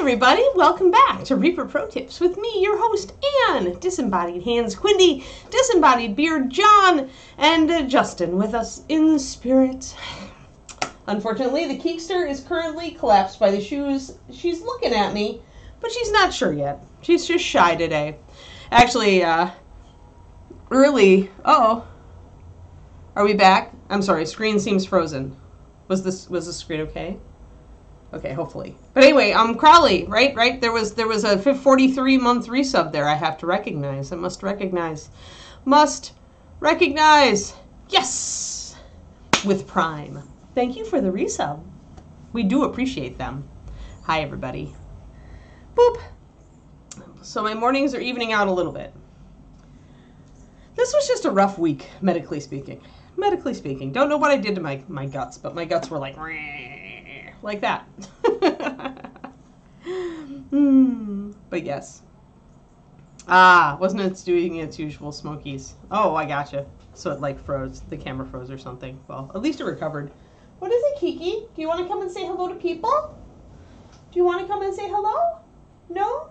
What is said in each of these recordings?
everybody, welcome back to Reaper Pro Tips with me, your host, Anne, Disembodied Hands, Quindy, Disembodied Beard, John, and Justin with us in spirit. Unfortunately, the Keekster is currently collapsed by the shoes. She's looking at me, but she's not sure yet. She's just shy today. Actually, early, are we back? I'm sorry, screen seems frozen. Was the screen okay? Okay, hopefully. But anyway, Crowley, right? There was a 43-month resub there I have to recognize. I must recognize. Yes! With Prime. Thank you for the resub. We do appreciate them. Hi, everybody. Boop. So my mornings are evening out a little bit. This was just a rough week, medically speaking. Don't know what I did to my guts, but my guts were like that. But yes. Wasn't it doing its usual smokies? Oh, I gotcha. So it like froze. The camera froze or something. Well, at least it recovered. What is it, Kiki? Do you want to come and say hello to people? Do you want to come and say hello? No?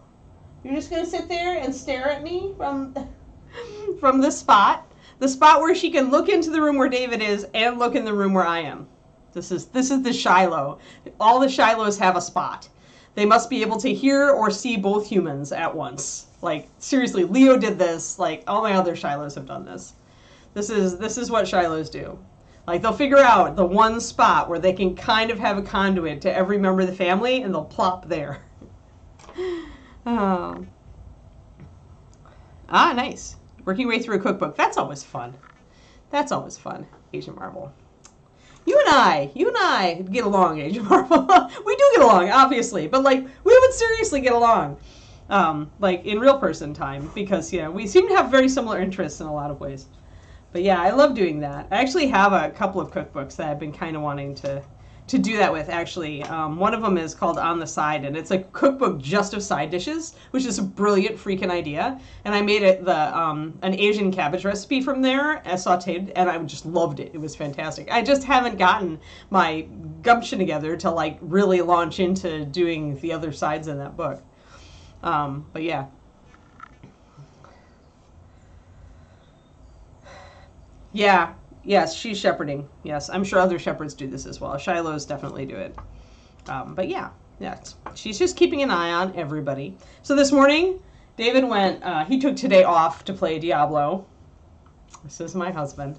You're just going to sit there and stare at me from the spot? The spot where she can look into the room where David is and look in the room where I am. This is the Shiloh. All the Shilohs have a spot. They must be able to hear or see both humans at once. Like, seriously, Leo did this. Like, all my other Shilohs have done this. This is what Shilohs do. Like, they'll figure out the one spot where they can kind of have a conduit to every member of the family, and they'll plop there. Oh. Nice. Working your way through a cookbook. That's always fun. Agent Marvel. You and I get along, Agent Marvel. We do get along, obviously, but like we would seriously get along, like in real person time, because we seem to have very similar interests in a lot of ways. But yeah, I love doing that. I actually have a couple of cookbooks that I've been kind of wanting to do that with. Actually, one of them is called On the Side, and it's a cookbook just of side dishes, which is a brilliant freaking idea. And I made it an Asian cabbage recipe from there, sautéed, and I just loved it. It was fantastic. I just haven't gotten my gumption together to like really launch into doing the other sides in that book. But yeah. Yeah. Yes, she's shepherding. Yes, I'm sure other shepherds do this as well. Shilohs definitely do it. But yeah, she's just keeping an eye on everybody. So this morning, David went, he took today off to play Diablo. This is my husband.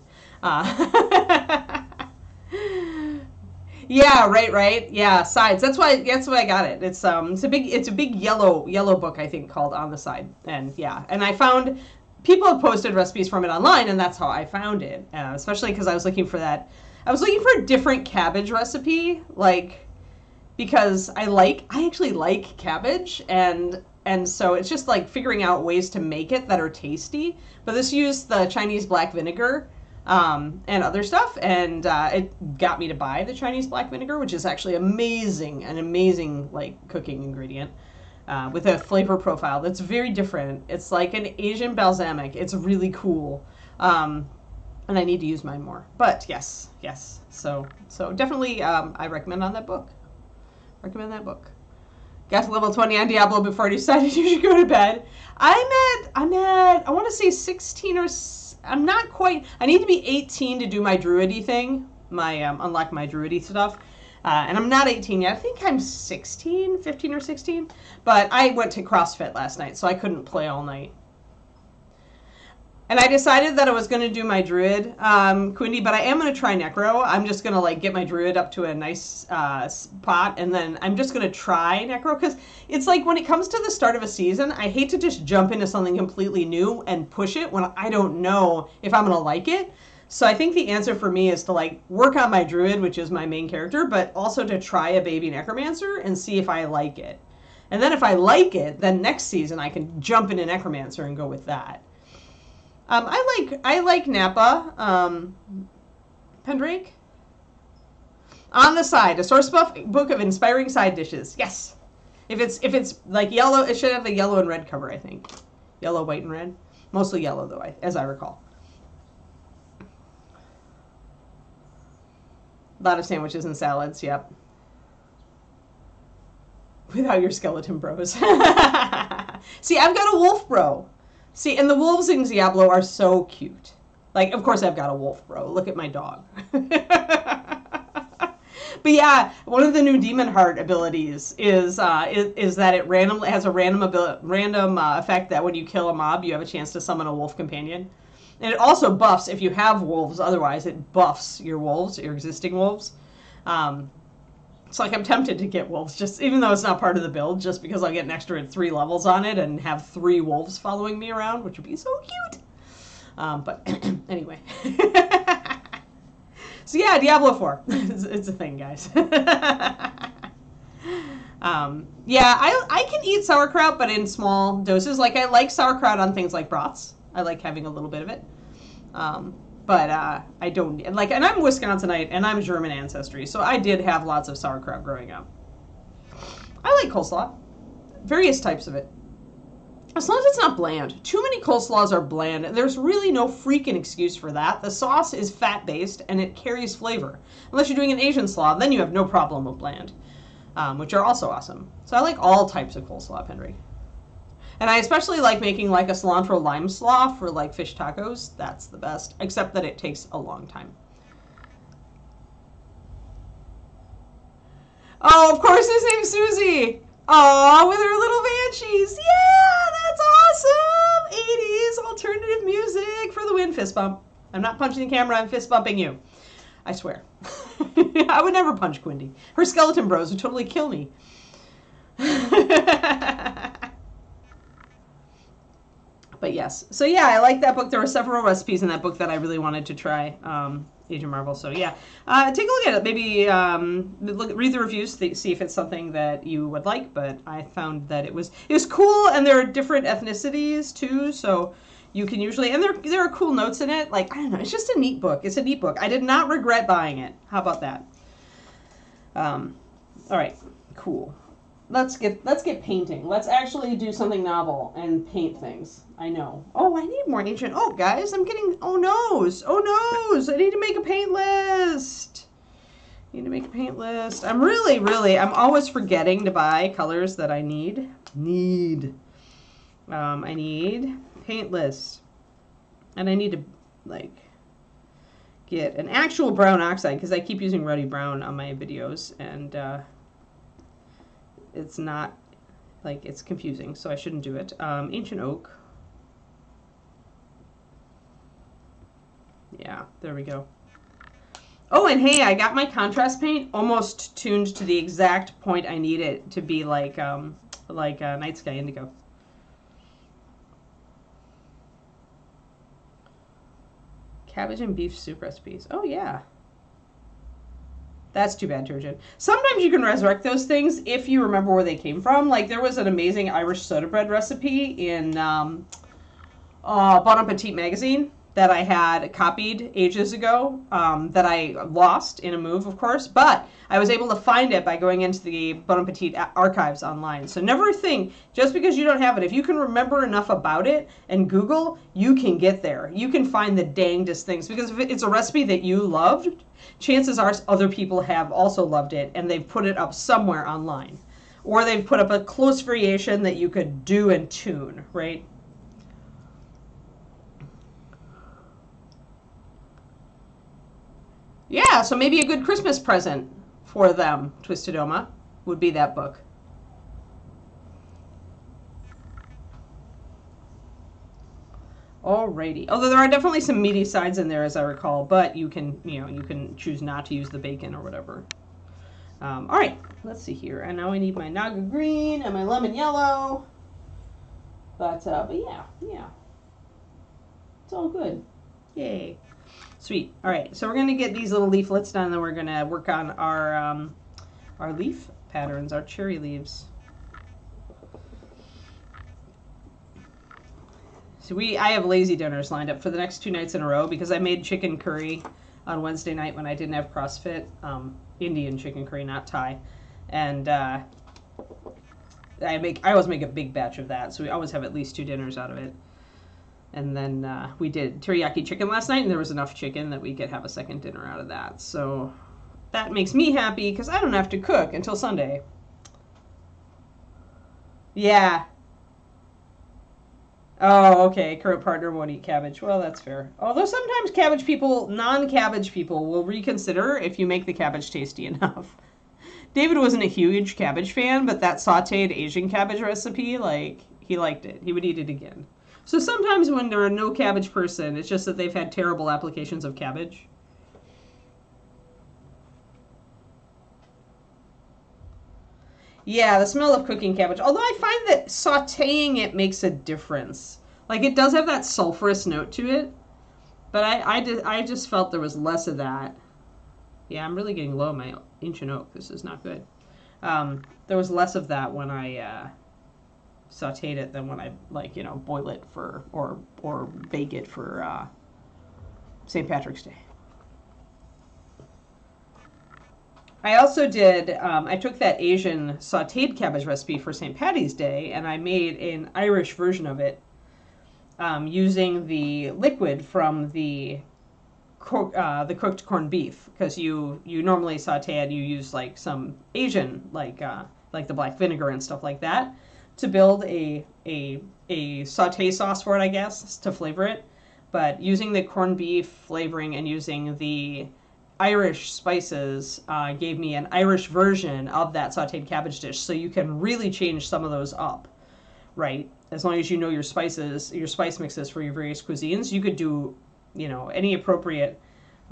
Yeah, right. Yeah, sides. That's why I got it. It's a big yellow book, I think, called On the Side. And yeah, and I found people have posted recipes from it online, and that's how I found it. Especially because I was looking for that. I was looking for a different cabbage recipe, like, because I actually like cabbage, and so it's just like figuring out ways to make it that are tasty. But this used the Chinese black vinegar and other stuff, and it got me to buy the Chinese black vinegar, which is actually an amazing like cooking ingredient. With a flavor profile that's very different. It's like an Asian balsamic. It's really cool. And I need to use mine more. But yes. So definitely I recommend that book. Got to level 20 on Diablo before I decided you should go to bed. I'm at I want to say 16 or I'm not quite. I need to be 18 to do my druidy thing. Unlock my druidy stuff. And I'm not 18 yet. I think I'm 15 or 16. But I went to CrossFit last night, so I couldn't play all night. And I decided that I was going to do my druid, Quindy, but I am going to try necro. I'm just going to like get my druid up to a nice spot, and then I'm just going to try necro, because it's like when it comes to the start of a season, I hate to just jump into something completely new and push it when I don't know if I'm going to like it. So I think the answer for me is to like work on my druid, which is my main character, but also to try a baby necromancer and see if I like it. And then if I like it, then next season I can jump into necromancer and go with that. I like Napa, Pendrake. On the Side, a source book of inspiring side dishes. Yes. If it's like yellow, it should have a yellow and red cover, I think. Yellow, white, and red. Mostly yellow though, as I recall. A lot of sandwiches and salads, yep. without your skeleton bros. See, I've got a wolf bro. See, and the wolves in Diablo are so cute. Like, of course I've got a wolf bro. Look at my dog. But yeah, one of the new Demon Heart abilities is that it has a random effect that when you kill a mob, you have a chance to summon a wolf companion. And it also buffs, if you have wolves, otherwise it buffs your wolves, your existing wolves. So like I'm tempted to get wolves, just even though it's not part of the build, just because I'll get an extra 3 levels on it and have 3 wolves following me around, which would be so cute. But anyway. So yeah, Diablo 4. It's a thing, guys. Yeah, I can eat sauerkraut, but in small doses. Like, I like sauerkraut on things like broths. I like having a little bit of it. But I don't, like, and I'm Wisconsinite, and I'm German ancestry, so I did have lots of sauerkraut growing up. I like coleslaw. Various types of it. As long as it's not bland. Too many coleslaws are bland, and there's really no freaking excuse for that. The sauce is fat-based, and it carries flavor. Unless you're doing an Asian slaw, then you have no problem with bland, which are also awesome. So I like all types of coleslaw, Henry. And I especially like making like a cilantro lime slaw for like fish tacos. That's the best, except that it takes a long time. Oh, of course his name's Susie. Aw, with her little banshees. Yeah, that's awesome. 80s alternative music for the win. Fist bump. I'm not punching the camera. I'm fist bumping you. I swear. I would never punch Quindy. Her skeleton bros would totally kill me. But yes. So yeah, I like that book. There were several recipes in that book that I really wanted to try. Agent Marvel. So yeah, take a look at it. Maybe read the reviews, see if it's something that you would like. But I found that it was cool, and there are different ethnicities too. So you can usually, and there are cool notes in it. Like, I don't know, it's just a neat book. It's a neat book. I did not regret buying it. How about that? All right, cool. Let's get painting. Let's actually do something novel and paint things. I know. Oh, I need more ancient. Oh, guys, I'm getting. Oh noes. Oh noes. I need to make a paint list. I'm really. I'm always forgetting to buy colors that I need. I need paint list, and I need to like get an actual brown oxide because I keep using ruddy brown on my videos and. It's not, like, it's confusing, so I shouldn't do it. Ancient oak. Yeah, there we go. Oh, and hey, I got my contrast paint almost tuned to the exact point I need it to be like Night Sky Indigo. Cabbage and beef soup recipes. Oh, yeah. That's too bad, Turgeon. Sometimes you can resurrect those things if you remember where they came from. Like, there was an amazing Irish soda bread recipe in Bon Appetit magazine that I had copied ages ago that I lost in a move, of course. But I was able to find it by going into the Bon Appetit archives online. So never think, just because you don't have it, if you can remember enough about it and Google, you can get there. You can find the dangest things. Because if it's a recipe that you loved, chances are other people have also loved it and they've put it up somewhere online. Or they've put up a close variation that you could do and tune, right? Yeah, so maybe a good Christmas present for them, Twisted Oma, would be that book. Alrighty. Although there are definitely some meaty sides in there, as I recall, but you can choose not to use the bacon or whatever. All right, let's see here. And now I need my Naga green and my lemon yellow. But yeah, it's all good. Yay. Sweet. All right, so we're going to get these little leaflets done, and then we're going to work on our leaf patterns, our cherry leaves. So I have lazy dinners lined up for the next 2 nights in a row because I made chicken curry on Wednesday night when I didn't have CrossFit, Indian chicken curry, not Thai, and I always make a big batch of that, so we always have at least 2 dinners out of it. And then we did teriyaki chicken last night, and there was enough chicken that we could have a second dinner out of that. So that makes me happy because I don't have to cook until Sunday. Yeah. Oh, okay. Current partner won't eat cabbage. Well, that's fair. Although sometimes cabbage people, non-cabbage people, will reconsider if you make the cabbage tasty enough. David wasn't a huge cabbage fan, but that sauteed Asian cabbage recipe, like, he liked it. He would eat it again. So sometimes when there are no cabbage person, it's just that they've had terrible applications of cabbage. Yeah, the smell of cooking cabbage. Although I find that sauteing it makes a difference. Like, it does have that sulfurous note to it, but I just felt there was less of that. Yeah, I'm really getting low on my ancient oak. This is not good. There was less of that when I sauteed it than when I, like, boil it for, or bake it for St. Patrick's Day. I also did, I took that Asian sauteed cabbage recipe for St. Patty's Day, and I made an Irish version of it using the liquid from the cooked corned beef, because you normally saute it, you use like some Asian, like the black vinegar and stuff like that, to build a saute sauce for it, I guess, to flavor it. But using the corned beef flavoring and using the Irish spices gave me an Irish version of that sauteed cabbage dish, so you can really change some of those up, right? As long as you know your spices, your spice mixes for your various cuisines, you could do, any appropriate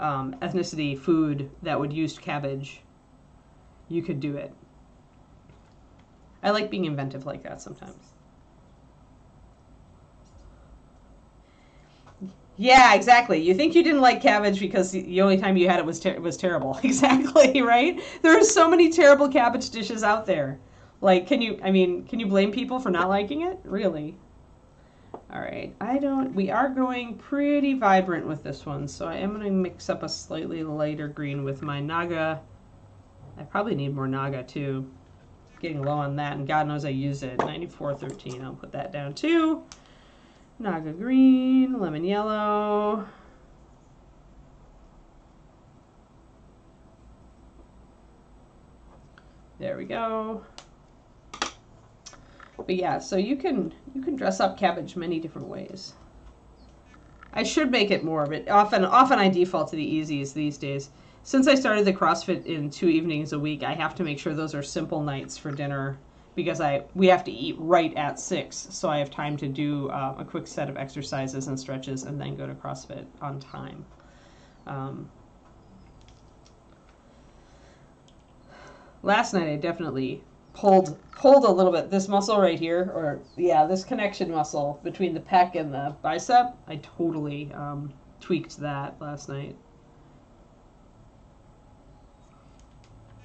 ethnicity food that would use cabbage, you could do it. I like being inventive like that sometimes. Yeah, exactly. You think you didn't like cabbage because the only time you had it was terrible. Exactly, right? There are so many terrible cabbage dishes out there. Like, can you blame people for not liking it? Really? All right. We are going pretty vibrant with this one, so I am going to mix up a slightly lighter green with my Naga. I probably need more Naga too. Getting low on that, and God knows I use it. 9413. I'll put that down too. Naga green, lemon yellow. There we go. But yeah, so you can dress up cabbage many different ways. I should make it more, but often I default to the easiest these days. Since I started the CrossFit in 2 evenings a week, I have to make sure those are simple nights for dinner, because we have to eat right at 6, so I have time to do a quick set of exercises and stretches and then go to CrossFit on time. Last night I definitely pulled a little bit. This muscle right here, or yeah, this connection muscle between the pec and the bicep, I totally tweaked that last night.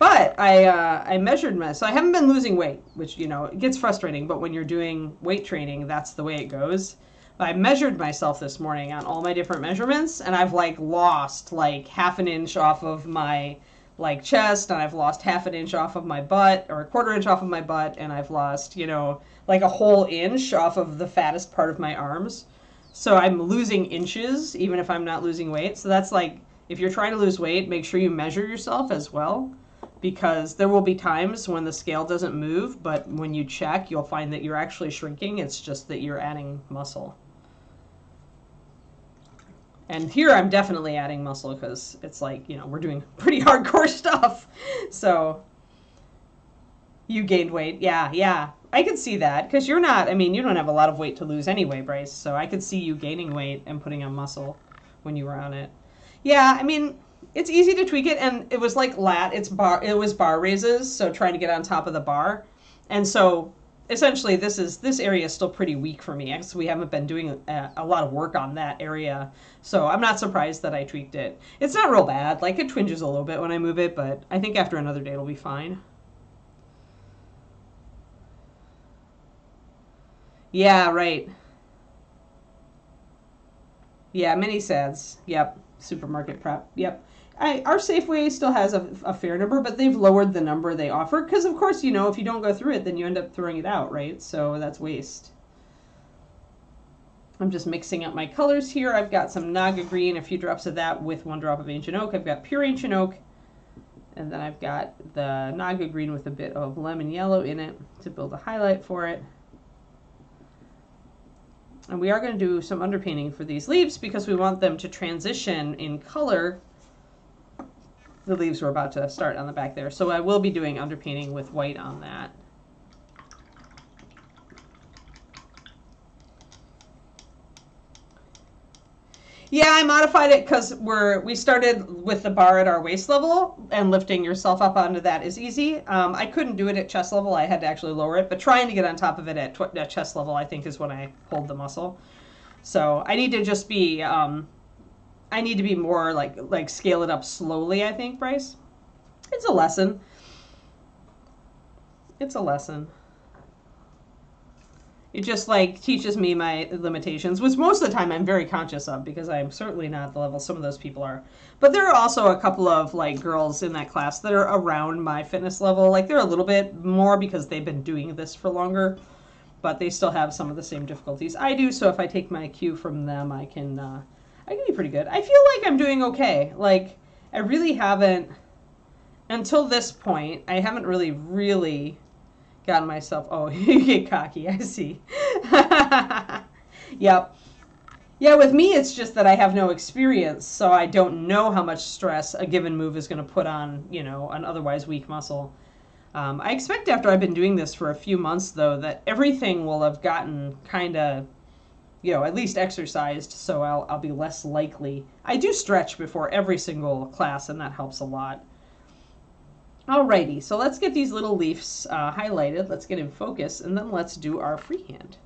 But I measured so I haven't been losing weight, which, it gets frustrating, but when you're doing weight training, that's the way it goes. But I measured myself this morning on all my different measurements, and I've lost half an inch off of my chest, and I've lost half an inch off of my butt, or a quarter inch off of my butt, and I've lost, a whole inch off of the fattest part of my arms. So I'm losing inches, even if I'm not losing weight. So that's if you're trying to lose weight, make sure you measure yourself as well, because there will be times when the scale doesn't move, but when you check, you'll find that you're actually shrinking. It's just that you're adding muscle. And here I'm definitely adding muscle, because it's we're doing pretty hardcore stuff. So you gained weight. Yeah. I could see that, because you're not, you don't have a lot of weight to lose anyway, Bryce. So I could see you gaining weight and putting on muscle when you were on it. Yeah, it's easy to tweak it, and it was it was bar raises, so trying to get on top of the bar. And so essentially this area is still pretty weak for me, because we haven't been doing a lot of work on that area. So I'm not surprised that I tweaked it. It's not real bad. It twinges a little bit when I move it, but I think after another day it'll be fine. Yeah, right. Yeah, mini sads. Yep. Supermarket prep. Yep. Our Safeway still has a fair number, but they've lowered the number they offer, because of course, if you don't go through it, then you end up throwing it out, right? So that's waste. I'm just mixing up my colors here. I've got some Naga green, a few drops of that with 1 drop of ancient oak. I've got pure ancient oak, And then I've got the Naga green with a bit of lemon yellow in it to build a highlight for it. And we are going to do some underpainting for these leaves because we want them to transition in color. The leaves we're about to start on the back there. So I will be doing underpainting with white on that. Yeah, I modified it because we started with the bar at our waist level, and lifting yourself up onto that is easy. I couldn't do it at chest level. I had to actually lower it, but trying to get on top of it at chest level, I think, is when I pulled the muscle. So I need to just be, I need to be more like scale it up slowly, I think, Bryce. It's a lesson. It's a lesson. It just like teaches me my limitations, which most of the time I'm very conscious of because I'm certainly not the level some of those people are. But there are also a couple of like girls in that class that are around my fitness level. Like they're a little bit more because they've been doing this for longer, but they still have some of the same difficulties I do. So if I take my cue from them, I can be pretty good. I feel like I'm doing okay. Like I really haven't, until this point, I haven't really gotten myself, oh, you get cocky, I see. Yep. Yeah, with me, it's just that I have no experience, so I don't know how much stress a given move is going to put on, you know, an otherwise weak muscle. I expect after I've been doing this for a few months, though, that everything will have gotten kind of, you know, at least exercised, so I'll be less likely. I do stretch before every single class, and that helps a lot. Alrighty, so let's get these little leaves highlighted. Let's get in focus, and then let's do our freehand.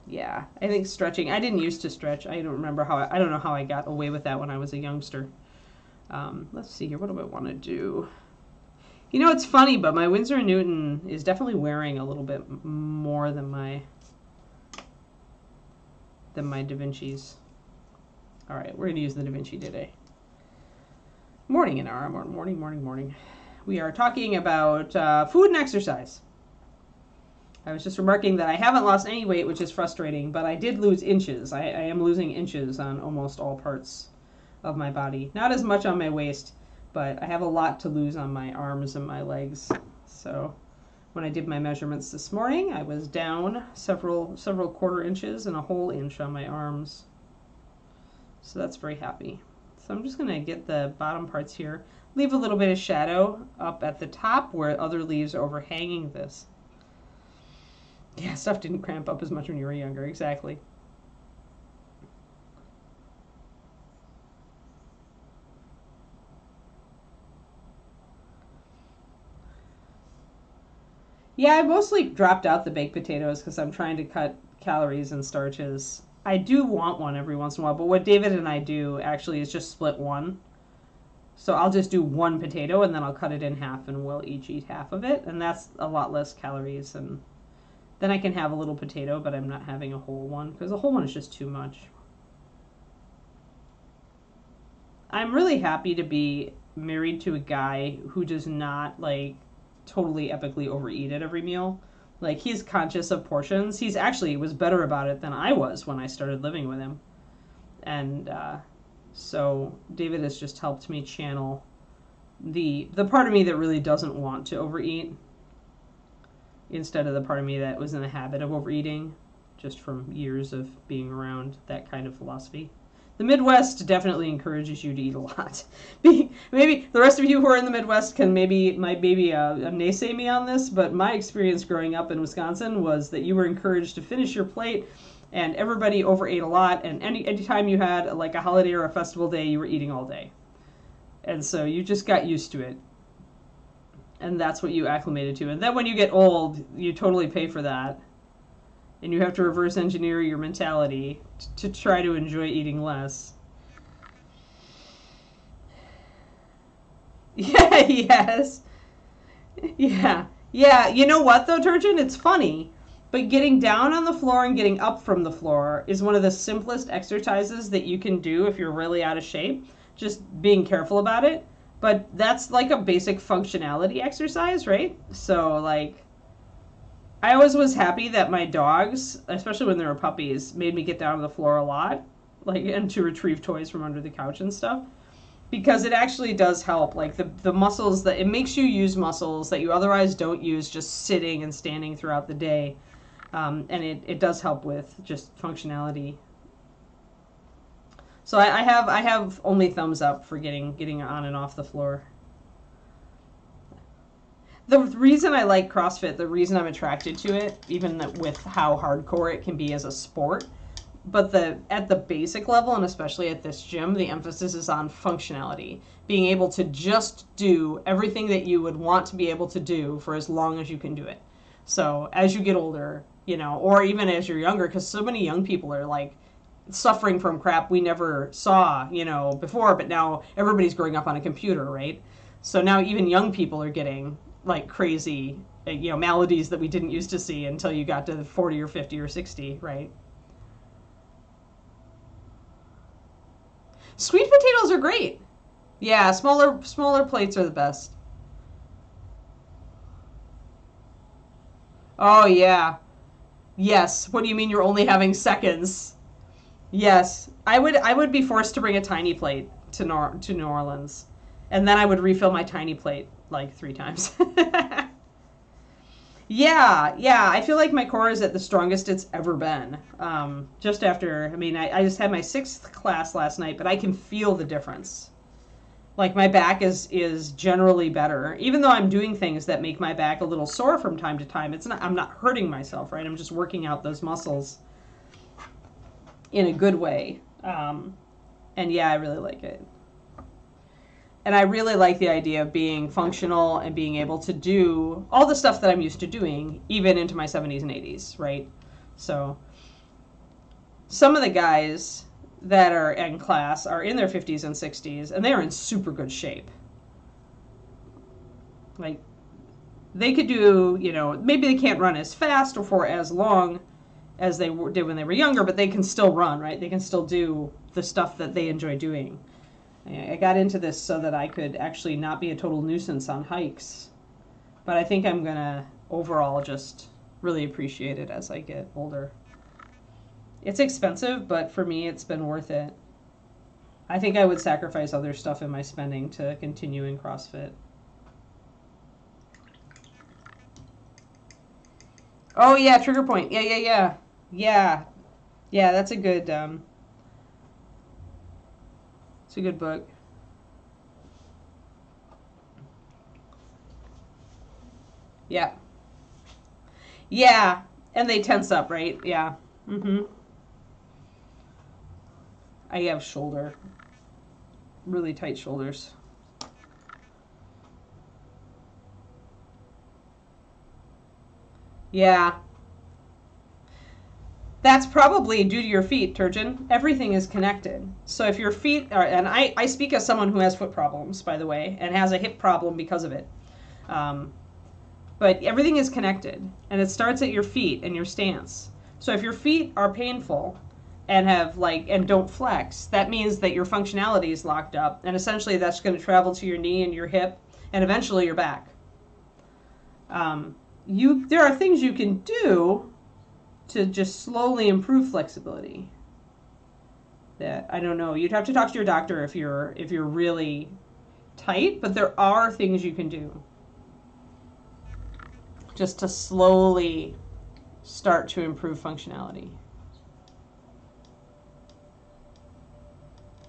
Yeah, I think stretching. I didn't used to stretch. I don't remember how. I don't know how I got away with that when I was a youngster. Let's see here. What do I want to do? You know, it's funny, but my Winsor & Newton is definitely wearing a little bit more than my Da Vinci's. All right, we're gonna use the Da Vinci today. Morning in our morning. We are talking about food and exercise. I was just remarking that I haven't lost any weight, which is frustrating, but I did lose inches. I am losing inches on almost all parts of my body. Not as much on my waist, but I have a lot to lose on my arms and my legs. So when I did my measurements this morning, I was down several quarter inches and a whole inch on my arms. So that's very happy. So I'm just going to get the bottom parts here, leave a little bit of shadow up at the top where other leaves are overhanging this. Yeah, stuff didn't cramp up as much when you were younger, exactly. Yeah, I mostly dropped out the baked potatoes because I'm trying to cut calories and starches. I do want one every once in a while, but what David and I do actually is just split one. So I'll just do one potato and then I'll cut it in half and we'll each eat half of it. And that's a lot less calories. And then I can have a little potato, but I'm not having a whole one because a whole one is just too much. I'm really happy to be married to a guy who does not like totally epically overeat at every meal. Like, he's conscious of portions. He's actually was better about it than I was when I started living with him. And so David has just helped me channel the part of me that really doesn't want to overeat instead of the part of me that was in the habit of overeating just from years of being around that kind of philosophy. The Midwest definitely encourages you to eat a lot. Maybe the rest of you who are in the Midwest can maybe naysay me on this, but my experience growing up in Wisconsin was that you were encouraged to finish your plate, and everybody overate a lot, and anytime you had like a holiday or a festival day, you were eating all day. And so you just got used to it. And that's what you acclimated to. And then when you get old, you totally pay for that. And you have to reverse engineer your mentality to try to enjoy eating less. Yeah, yes. Yeah. Yeah, you know what though, Turgeon? It's funny, but getting down on the floor and getting up from the floor is one of the simplest exercises that you can do if you're really out of shape. Just being careful about it. But that's like a basic functionality exercise, right? So, like, I always was happy that my dogs, especially when they were puppies, made me get down on the floor a lot, like, and to retrieve toys from under the couch and stuff. because it actually does help. Like the muscles that it makes you use muscles that you otherwise don't use just sitting and standing throughout the day. And it does help with just functionality. So I have only thumbs up for getting on and off the floor. The reason I like CrossFit, the reason I'm attracted to it, even with how hardcore it can be as a sport, but at the basic level, and especially at this gym, the emphasis is on functionality. Being able to just do everything that you would want to be able to do for as long as you can do it. So as you get older, you know, or even as you're younger, because so many young people are like suffering from crap we never saw, you know, before, but now everybody's growing up on a computer, right? So now even young people are getting like crazy, you know, maladies that we didn't used to see until you got to 40 or 50 or 60, right? Sweet potatoes are great. Yeah, smaller plates are the best. Oh yeah. Yes. What do you mean you're only having seconds? Yes. I would be forced to bring a tiny plate to New Orleans. And then I would refill my tiny plate like 3 times. Yeah, I feel like my core is at the strongest it's ever been. Just after, I mean, I just had my 6th class last night, but I can feel the difference. Like my back is generally better, even though I'm doing things that make my back a little sore from time to time. I'm not hurting myself, right? I'm just working out those muscles in a good way. And yeah, I really like it. And I really like the idea of being functional and being able to do all the stuff that I'm used to doing, even into my 70s and 80s, right? So some of the guys that are in class are in their 50s and 60s, and they are in super good shape. Like, they could do, you know, maybe they can't run as fast or for as long as they did when they were younger, but they can still run, right? They can still do the stuff that they enjoy doing. I got into this so that I could actually not be a total nuisance on hikes. But I think I'm going to overall just really appreciate it as I get older. It's expensive, but for me it's been worth it. I think I would sacrifice other stuff in my spending to continue in CrossFit. Oh yeah, Trigger Point. Yeah, that's a good it's a good book. Yeah. Yeah, and they tense up, right? Yeah. I have really tight shoulders. Yeah. That's probably due to your feet, Turgeon. Everything is connected. So if your feet are, and I speak as someone who has foot problems, by the way, and has a hip problem because of it. But everything is connected, and it starts at your feet and your stance. So if your feet are painful and and don't flex, that means that your functionality is locked up, and essentially that's going to travel to your knee and your hip, and eventually your back. There are things you can do to just slowly improve flexibility. That, I don't know, you'd have to talk to your doctor if you're really tight, but there are things you can do just to slowly start to improve functionality.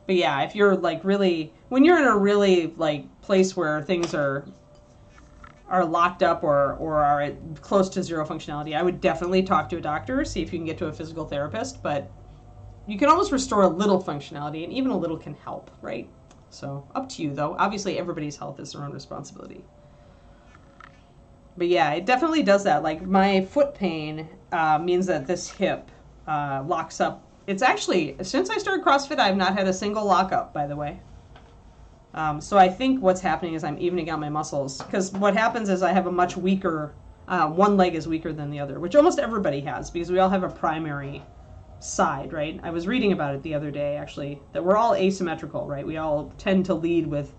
But yeah, if you're like really, when you're in a really like place where things are locked up or are at close to zero functionality, I would definitely talk to a doctor, see if you can get to a physical therapist, but you can almost restore a little functionality, and even a little can help, right? So up to you though. Obviously everybody's health is their own responsibility. But yeah, it definitely does that. Like my foot pain means that this hip locks up. It's actually, since I started CrossFit, I've not had a single lockup, by the way. So I think what's happening is I'm evening out my muscles, because what happens is I have a much weaker, one leg is weaker than the other, which almost everybody has, because we all have a primary side, right? I was reading about it the other day, actually, that we're all asymmetrical, right? We all tend to lead with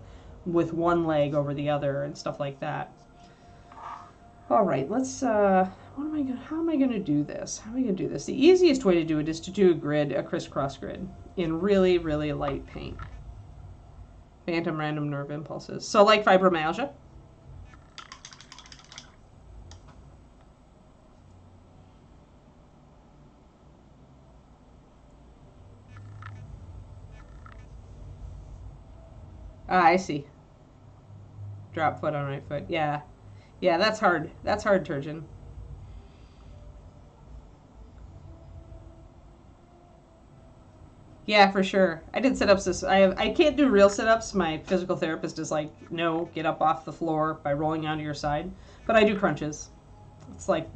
one leg over the other and stuff like that. All right, let's, how am I going to do this? How am I going to do this? The easiest way to do it is to do a crisscross grid in really, really light paint. Phantom random nerve impulses. So like fibromyalgia. Ah, I see. Drop foot on right foot. Yeah. Yeah, that's hard. That's hard, Turgeon. Yeah, for sure. I did sit-ups this. I can't do real sit-ups. My physical therapist is like, no, get up off the floor by rolling onto your side. But I do crunches. It's like,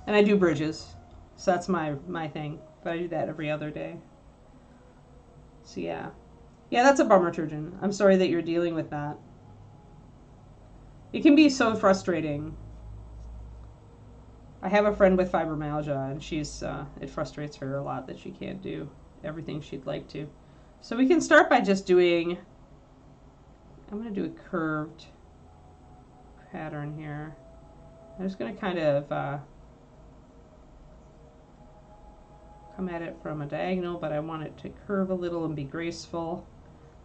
and I do bridges. So that's my thing. But I do that every other day. So yeah. Yeah, that's a bummer, Turgeon. I'm sorry that you're dealing with that. It can be so frustrating. I have a friend with fibromyalgia, and it frustrates her a lot that she can't do everything she'd like to. So we can start by just doing, I'm going to do a curved pattern here. I'm just going to kind of come at it from a diagonal, but I want it to curve a little and be graceful.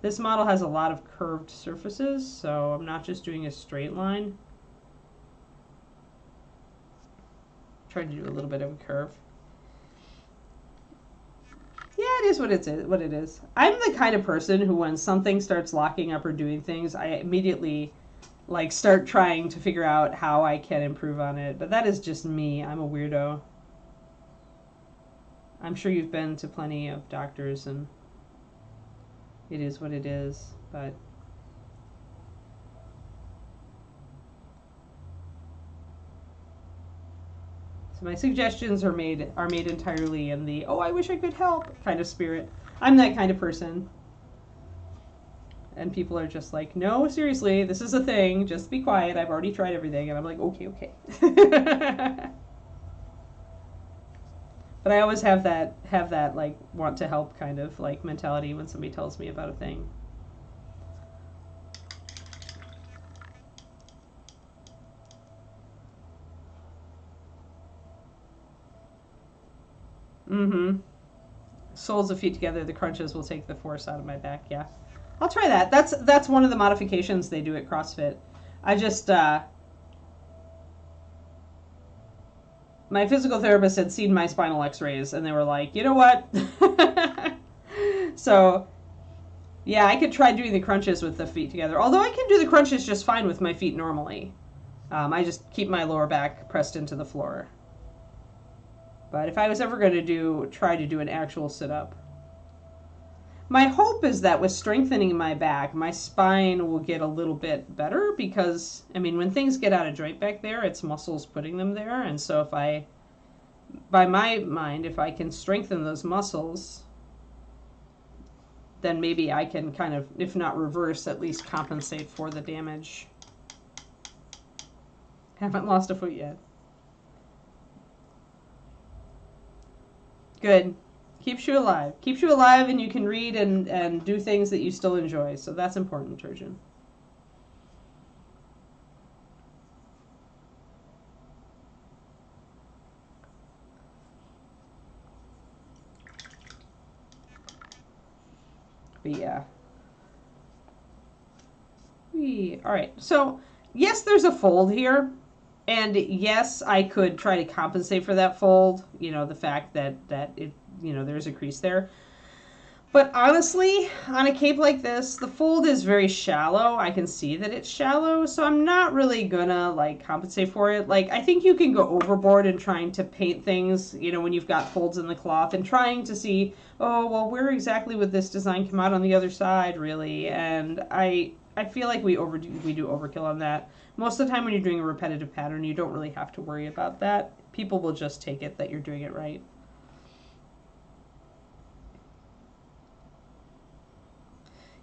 This model has a lot of curved surfaces, so I'm not just doing a straight line. I'm trying to do a little bit of a curve. Yeah, it is what it is. I'm the kind of person who, when something starts locking up or doing things, I immediately like start trying to figure out how I can improve on it. But that is just me. I'm a weirdo. I'm sure you've been to plenty of doctors, and it is what it is. But so my suggestions are made entirely in the, oh, I wish I could help kind of spirit. I'm that kind of person. And people are just like, no, seriously, this is a thing. Just be quiet. I've already tried everything. And I'm like, okay, okay. But I always have that like want to help kind of like mentality when somebody tells me about a thing. Mm-hmm. Soles of feet together, the crunches will take the force out of my back. Yeah. I'll try that. That's one of the modifications they do at CrossFit. I just my physical therapist had seen my spinal x-rays, and they were like, you know what? So yeah, I could try doing the crunches with the feet together. Although I can do the crunches just fine with my feet normally. I just keep my lower back pressed into the floor. But if I was ever going to try to do an actual sit-up, my hope is that with strengthening my back, my spine will get a little bit better because, I mean, when things get out of joint back there, it's muscles putting them there. And so if I, by my mind, if I can strengthen those muscles, then maybe I can kind of, if not reverse, at least compensate for the damage. Haven't lost a foot yet. Good. Keeps you alive. Keeps you alive, and you can read and do things that you still enjoy. So that's important, Turgeon. But yeah. All right. So yes, there's a fold here. And yes, I could try to compensate for that fold. You know, the fact that it, you know, there's a crease there. But honestly, on a cape like this, the fold is very shallow. I can see that it's shallow, so I'm not really gonna like compensate for it. Like, I think you can go overboard in trying to paint things, you know, when you've got folds in the cloth and trying to see, oh, well, where exactly would this design come out on the other side, really? And I feel like we do overkill on that. Most of the time when you're doing a repetitive pattern, you don't really have to worry about that. People will just take it that you're doing it right.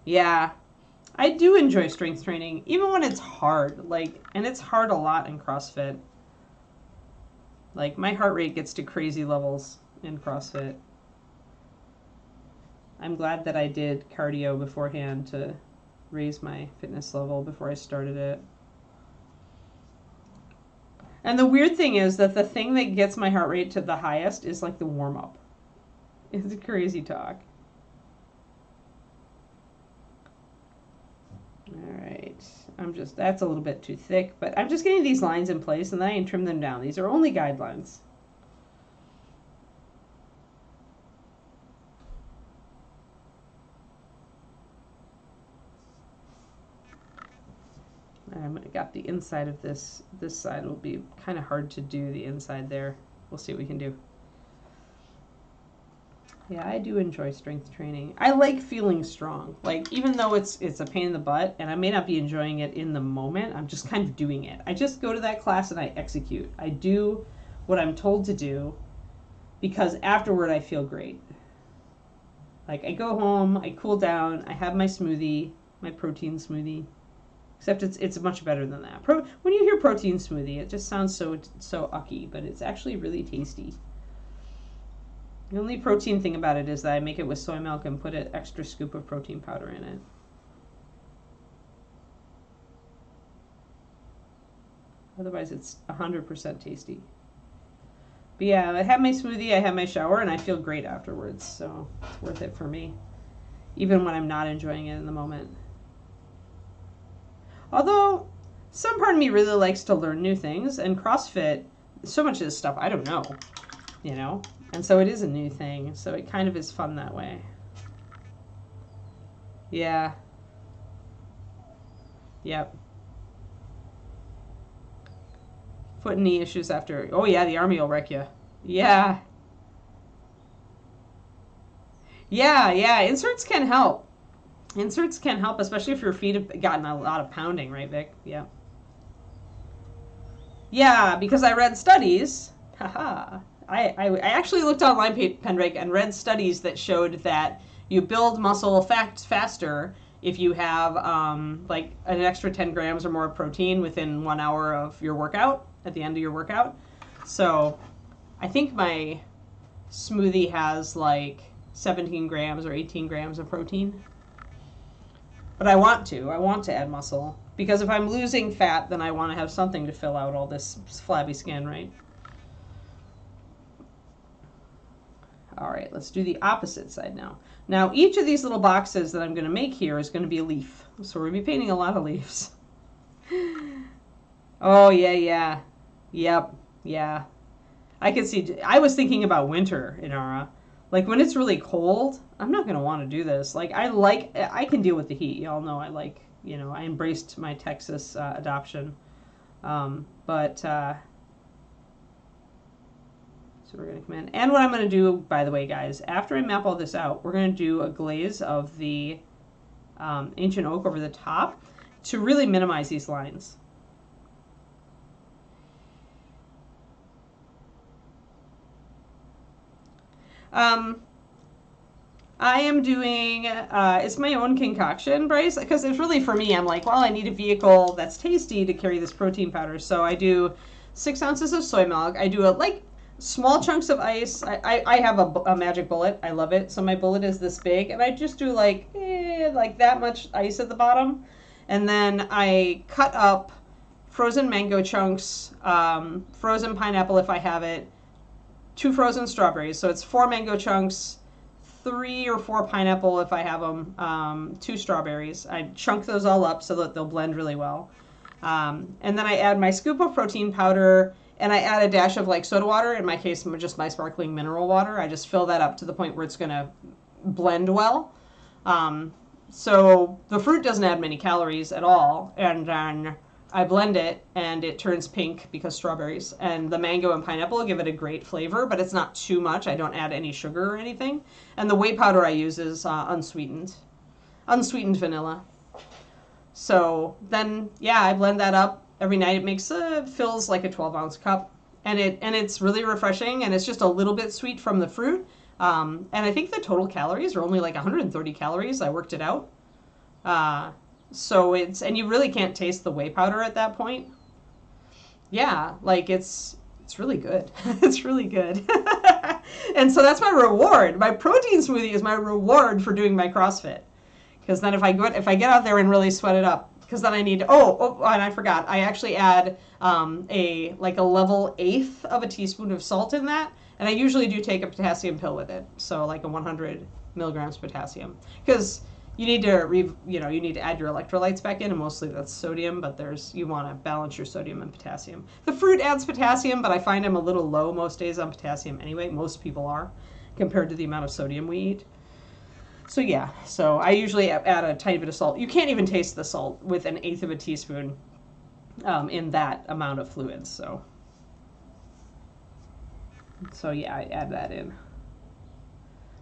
Yeah, I do enjoy strength training, even when it's hard. Like, and it's hard a lot in CrossFit. Like, my heart rate gets to crazy levels in CrossFit. I'm glad that I did cardio beforehand to raise my fitness level before I started it. And the weird thing is that the thing that gets my heart rate to the highest is like the warm-up. It's crazy talk. that's a little bit too thick, but I'm just getting these lines in place and then I can trim them down. These are only guidelines. I got the inside of this side. Will be kind of hard to do the inside there. We'll see what we can do. Yeah, I do enjoy strength training. I like feeling strong. Like, even though it's a pain in the butt, and I may not be enjoying it in the moment, I'm just kind of doing it. I just go to that class and I execute. I do what I'm told to do because afterward I feel great. Like, I go home, I cool down, I have my smoothie, my protein smoothie. Except it's much better than that. When you hear protein smoothie, it just sounds so ucky, but it's actually really tasty. The only protein thing about it is that I make it with soy milk and put an extra scoop of protein powder in it. Otherwise, it's 100% tasty. But yeah, I have my smoothie, I have my shower, and I feel great afterwards, so it's worth it for me, even when I'm not enjoying it in the moment. Although, some part of me really likes to learn new things, and CrossFit, so much of this stuff I don't know, you know? And so it is a new thing, so it kind of is fun that way. Yeah. Yep. Foot and knee issues after, oh yeah, the Army will wreck you. Yeah. Yeah, inserts can help. Inserts can help, especially if your feet have gotten a lot of pounding, right, Vic? Yeah. Yeah, because I read studies. Haha. I actually looked online, Pendrake, and read studies that showed that you build muscle faster if you have like an extra 10 grams or more of protein within 1 hour of your workout, at the end of your workout. So I think my smoothie has like 17 grams or 18 grams of protein. But I want to add muscle, because if I'm losing fat, then I want to have something to fill out all this flabby skin, right? All right, let's do the opposite side now. Now, each of these little boxes that I'm going to make here is going to be a leaf. So we're going to be painting a lot of leaves. Oh, yeah. Yep, yeah. I can see, I was thinking about winter, Inara. Like, when it's really cold, I'm not going to want to do this. Like, I can deal with the heat. Y'all know I like, you know, I embraced my Texas adoption. So we're going to come in. And what I'm going to do, by the way, guys, after I map all this out, we're going to do a glaze of the ancient oak over the top to really minimize these lines. I am doing, it's my own concoction, Bryce, because it's really for me, I'm like, well, I need a vehicle that's tasty to carry this protein powder. So I do 6 ounces of soy milk. I do like small chunks of ice. I have a magic bullet. I love it. So my bullet is this big, and I just do like that much ice at the bottom. And then I cut up frozen mango chunks, frozen pineapple if I have it, 2 frozen strawberries. So it's 4 mango chunks, 3 or 4 pineapple if I have them, 2 strawberries. I chunk those all up so that they'll blend really well. And then I add my scoop of protein powder, and I add a dash of like soda water. In my case, just my sparkling mineral water. I just fill that up to the point where it's going to blend well. So the fruit doesn't add many calories at all. And then I blend it, and it turns pink because strawberries. And the mango and pineapple give it a great flavor, but it's not too much. I don't add any sugar or anything. And the whey powder I use is unsweetened vanilla. So then, yeah, I blend that up every night. It makes fills like a 12-ounce cup, and it's really refreshing, and it's just a little bit sweet from the fruit. And I think the total calories are only like 130 calories. I worked it out. So and you really can't taste the whey powder at that point. Yeah, like it's really good. It's really good. And so that's my reward. My protein smoothie is my reward for doing my CrossFit. Because then if I get out there and really sweat it up, because then I need to, and I forgot, I actually add a level 1/8 of a teaspoon of salt in that, and I usually do take a potassium pill with it, so like a 100 milligrams potassium. Because You need to you need to add your electrolytes back in, and mostly that's sodium, but you want to balance your sodium and potassium. The fruit adds potassium, but I find I'm a little low most days on potassium anyway. Most people are, compared to the amount of sodium we eat. So yeah, so I usually add a tiny bit of salt. You can't even taste the salt with 1/8 of a teaspoon in that amount of fluids. So yeah, I add that in.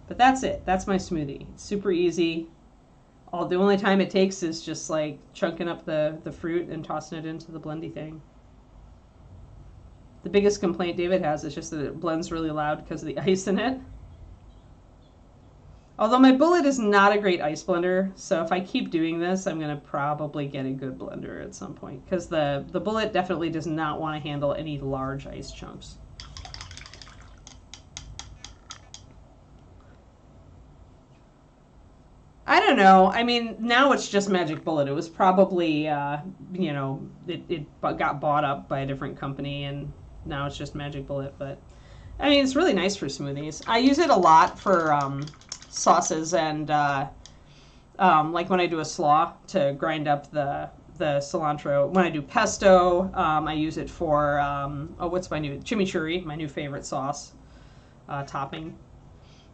But that's it. That's my smoothie. It's super easy. The only time it takes is just like chunking up the fruit and tossing it into the blendy thing. The biggest complaint David has is just that it blends really loud because of the ice in it. Although my bullet is not a great ice blender, so if I keep doing this, I'm going to probably get a good blender at some point, because the bullet definitely does not want to handle any large ice chunks. I don't know. I mean, now it's just Magic Bullet. It was probably, it got bought up by a different company, and now it's just Magic Bullet. But, I mean, it's really nice for smoothies. I use it a lot for sauces and, like when I do a slaw to grind up the cilantro. When I do pesto, I use it for, what's my new, chimichurri, my new favorite sauce topping.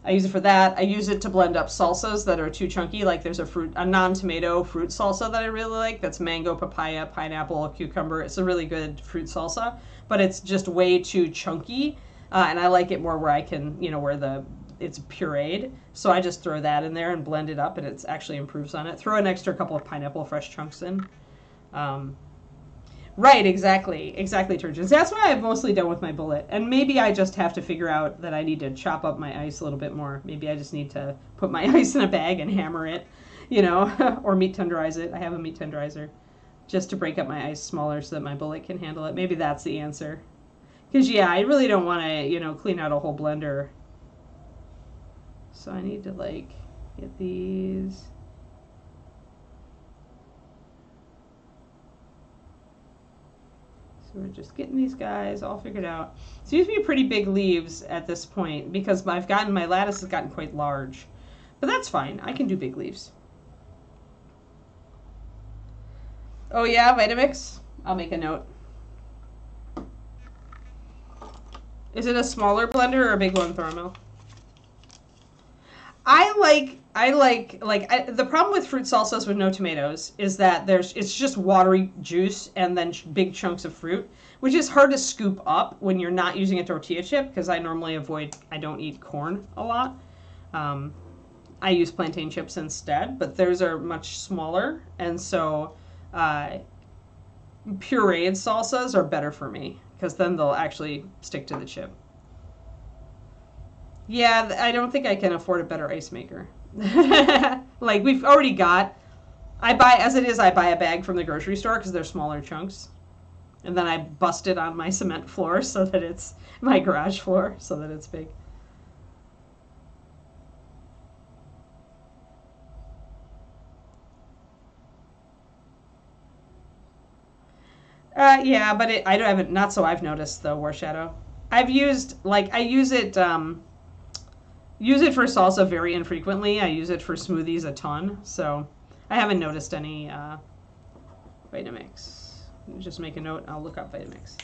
I use it for that. I use it to blend up salsas that are too chunky. Like there's a non-tomato fruit salsa that I really like. That's mango, papaya, pineapple, cucumber. It's a really good fruit salsa, but it's just way too chunky. And I like it more where I can, where it's pureed. So I just throw that in there and blend it up, and it actually improves on it. Throw an extra couple of pineapple fresh chunks in. Right, exactly, Turgeons. That's what I've mostly done with my bullet. And maybe I just have to figure out that I need to chop up my ice a little bit more. Maybe I just need to put my ice in a bag and hammer it, or meat tenderize it. I have a meat tenderizer just to break up my ice smaller so that my bullet can handle it. Maybe that's the answer. Because, yeah, I really don't want to, clean out a whole blender. So I need to, get these. So we're just getting these guys all figured out. Seems to be pretty big leaves at this point because my lattice has gotten quite large. But that's fine. I can do big leaves. Oh yeah, Vitamix? I'll make a note. Is it a smaller blender or a big one, Thormil? The problem with fruit salsas with no tomatoes is that it's just watery juice and then big chunks of fruit, which is hard to scoop up when you're not using a tortilla chip, because I don't eat corn a lot. I use plantain chips instead, but theirs are much smaller, and so pureed salsas are better for me, because then they'll actually stick to the chip. Yeah, I don't think I can afford a better ice maker. Like, we've already got, I buy a bag from the grocery store because they're smaller chunks. And then I bust it on my cement floor so that it's, my garage floor, so that it's big. Yeah, but I haven't, not so I've noticed the War Shadow. I use it for salsa very infrequently. I use it for smoothies a ton, so I haven't noticed any Vitamix. Let me just make a note and I'll look up Vitamix.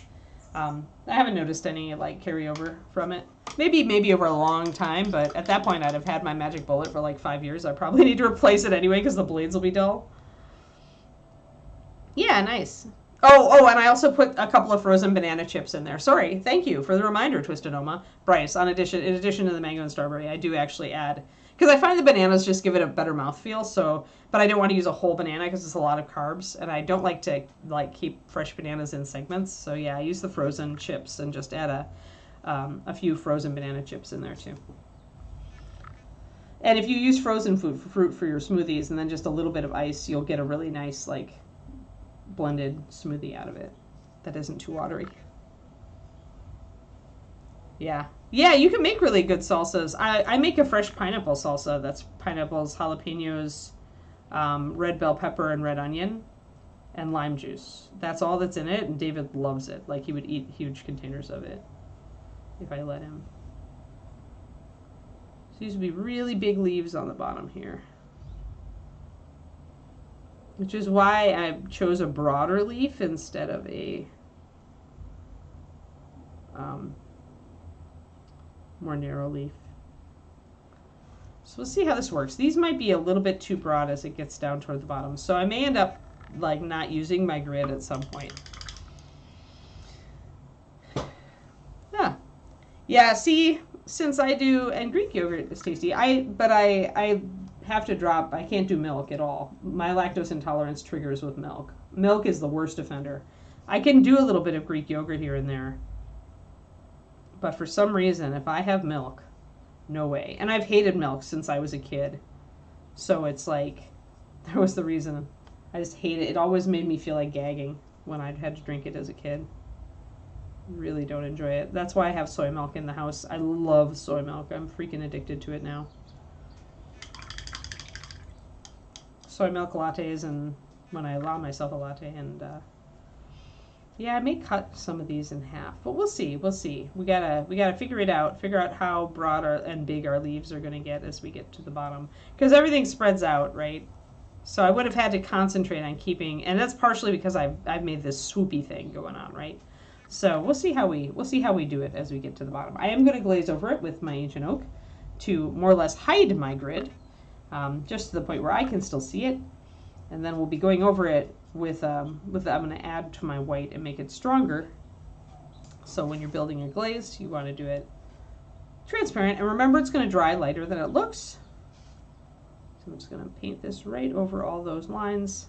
I haven't noticed any carryover from it. Maybe over a long time, but at that point I'd have had my Magic Bullet for 5 years. I probably need to replace it anyway because the blades will be dull. Yeah, nice. Oh, and I also put a couple of frozen banana chips in there. Sorry, thank you for the reminder, Twisted Oma. Bryce, in addition to the mango and strawberry, I do actually add, because I find the bananas just give it a better mouthfeel, but I don't want to use a whole banana because it's a lot of carbs, and I don't like to keep fresh bananas in segments, so yeah, I use the frozen chips and just add a few frozen banana chips in there too. And if you use frozen fruit for your smoothies and then just a little bit of ice, you'll get a really nice, blended smoothie out of it that isn't too watery. Yeah, you can make really good salsas. I make a fresh pineapple salsa. That's pineapples, jalapenos, red bell pepper, and red onion, and lime juice. That's all that's in it, and David loves it. He would eat huge containers of it if I let him. So these would be really big leaves on the bottom here. which is why I chose a broader leaf instead of a more narrow leaf. So we'll see how this works. These might be a little bit too broad as it gets down toward the bottom. So I may end up like not using my grid at some point. Yeah, see, since I do, and Greek yogurt is tasty, but I have to drop, I can't do milk at all. My lactose intolerance triggers with milk. Milk is the worst offender. I can do a little bit of Greek yogurt here and there, but for some reason, if I have milk, no way. And I've hated milk since I was a kid. So it's like, that was the reason. I just hate it. It always made me feel like gagging when I had to drink it as a kid. Really don't enjoy it. That's why I have soy milk in the house. I love soy milk. I'm freaking addicted to it now. Soy milk lattes, and when I allow myself a latte, and yeah, I may cut some of these in half, but we'll see. We'll see. We gotta figure it out. Figure out how broad and big our leaves are gonna get as we get to the bottom, because everything spreads out, right? So I would have had to concentrate on keeping, and that's partially because I've made this swoopy thing going on, right? So we'll see how we do it as we get to the bottom. I am going to glaze over it with my ancient oak to more or less hide my grid, just to the point where I can still see it. And then we'll be going over it with I'm going to add to my white and make it stronger. So when you're building a glaze, you want to do it transparent. And remember, it's going to dry lighter than it looks. So I'm just going to paint this right over all those lines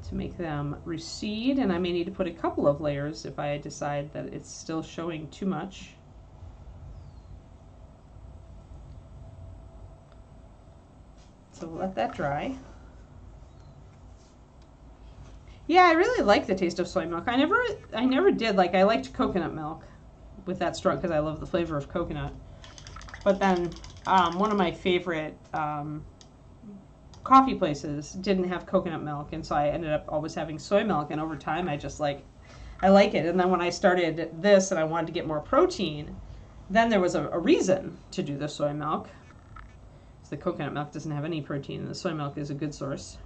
to make them recede, and I may need to put a couple of layers if I decide that it's still showing too much. So we'll let that dry. Yeah, I really like the taste of soy milk. I never did. Like, I liked coconut milk with that strong because I love the flavor of coconut. But then one of my favorite coffee places didn't have coconut milk, and so I ended up always having soy milk, and over time I like it. And then when I started this and I wanted to get more protein, then there was a reason to do the soy milk. So the coconut milk doesn't have any protein, and the soy milk is a good source.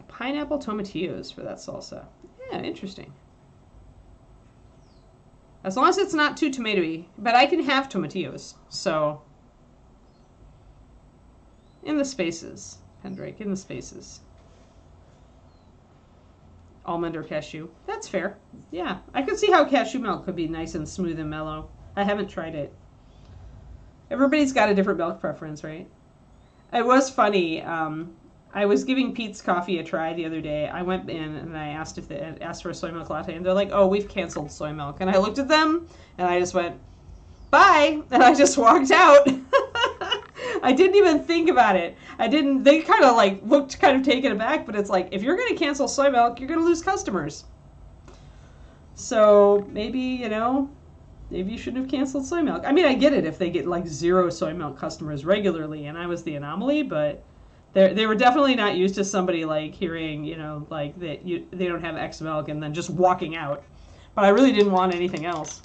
Pineapple tomatillos for that salsa. Yeah, interesting. As long as it's not too tomatoey, but I can have tomatillos, so in the spaces, Pendrake, in the spaces. Almond or cashew, that's fair. Yeah, I could see how cashew milk could be nice and smooth and mellow. I haven't tried it. Everybody's got a different milk preference, right? It was funny. I was giving Pete's Coffee a try the other day. I went in and I asked if they asked for a soy milk latte, and they're like, "Oh, we've canceled soy milk." And I looked at them and I just went, "Bye," and I just walked out. I didn't even think about it. They kind of like looked kind of taken aback, but it's like, if you're going to cancel soy milk, you're going to lose customers. So maybe, maybe you shouldn't have canceled soy milk. I mean, I get it if they get like 0 soy milk customers regularly, and I was the anomaly, but they were definitely not used to somebody like hearing, like that they don't have X milk and then just walking out. But I really didn't want anything else.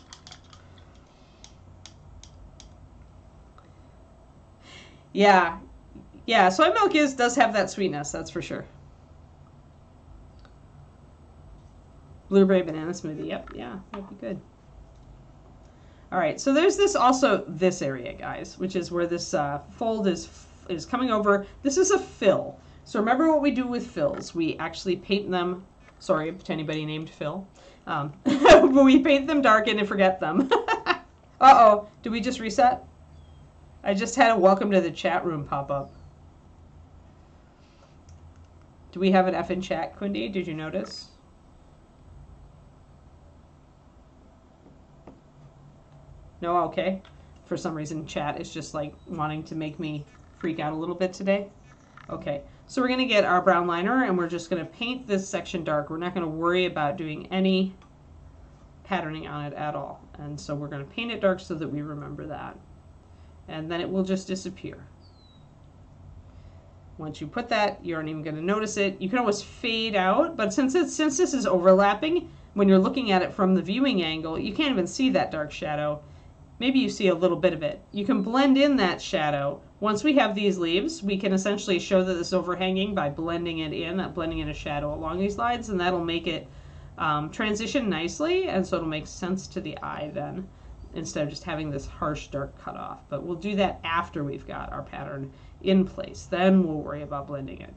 Yeah, soy milk does have that sweetness, that's for sure. Blueberry banana smoothie, yep, yeah, that'd be good. All right, so there's this area, guys, which is where this fold is coming over. This is a fill. So remember what we do with fills. We actually paint them, sorry to anybody named Phil, but we paint them dark and forget them. Uh-oh, did we just reset? I just had a welcome to the chat room pop up. Do we have an F in chat, Quindy? Did you notice? No, okay. For some reason, chat is just like wanting to make me freak out a little bit today. Okay, so we're going to get our brown liner and we're just going to paint this section dark. We're not going to worry about doing any patterning on it at all. And so we're going to paint it dark so that we remember that. And then it will just disappear. Once you put that, you aren't even going to notice it. You can always fade out, but since this is overlapping, when you're looking at it from the viewing angle, you can't even see that dark shadow. Maybe you see a little bit of it. You can blend in that shadow. Once we have these leaves, we can essentially show that it's overhanging by blending it in, blending in a shadow along these lines, and that'll make it transition nicely, and so it'll make sense to the eye then, instead of just having this harsh dark cutoff. But we'll do that after we've got our pattern in place. Then we'll worry about blending it.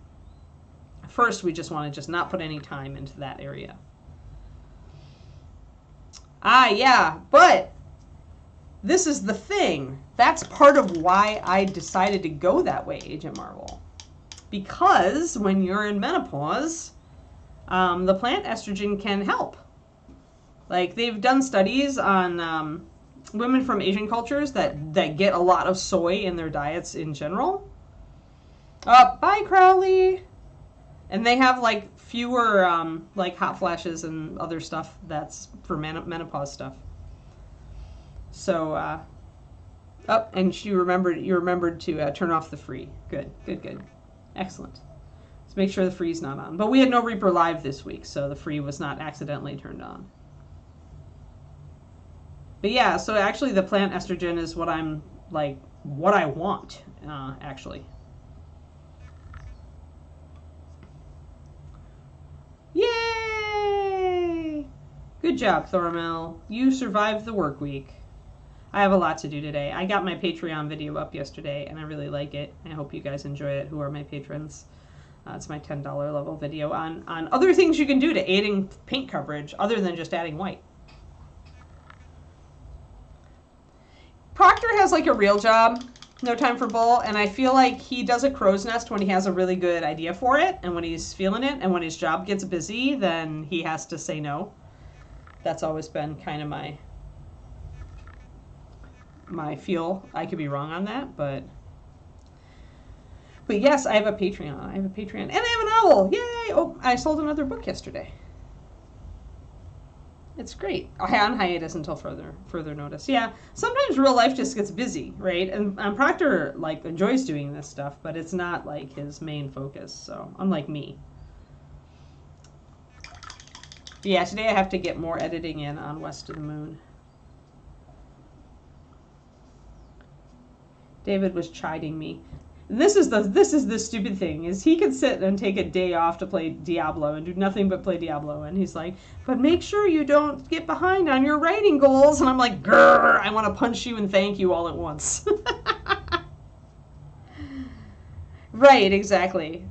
First, we just want to just not put any time into that area. Ah, yeah, but this is the thing. That's part of why I decided to go that way, Agent Marvel. Because when you're in menopause, the plant estrogen can help. Like, they've done studies on women from Asian cultures that get a lot of soy in their diets in general. Bye, Crowley. And they have, like, fewer, like, hot flashes and other stuff that's for menopause stuff. So, and you remembered to turn off the free. Good, good, good. Excellent. Let's make sure the free's not on. But we had no Reaper Live this week, so the free was not accidentally turned on. But yeah, so actually the plant estrogen is what I'm, like, what I want, actually. Yay! Good job, Thormel. You survived the work week. I have a lot to do today. I got my Patreon video up yesterday, and I really like it. I hope you guys enjoy it, who are my patrons. It's my $10 level video on other things you can do to aid in paint coverage other than just adding white. Proctor has, like, a real job, No Time for Bull, and I feel like he does a crow's nest when he has a really good idea for it, and when he's feeling it, and when his job gets busy, then he has to say no. That's always been kind of my feel. I could be wrong on that, but yes, I have a Patreon. And I have an owl. Yay! Oh, I sold another book yesterday. It's great. On hiatus until further notice. Yeah, sometimes real life just gets busy, right? And Proctor, like, enjoys doing this stuff, but it's not, like, his main focus, so, unlike me. But yeah, today I have to get more editing in on West of the Moon. David was chiding me. And this is the stupid thing, is he could sit and take a day off to play Diablo and do nothing but play Diablo, and he's like, but make sure you don't get behind on your writing goals, and I'm like, grrr, I want to punch you and thank you all at once. Right, exactly.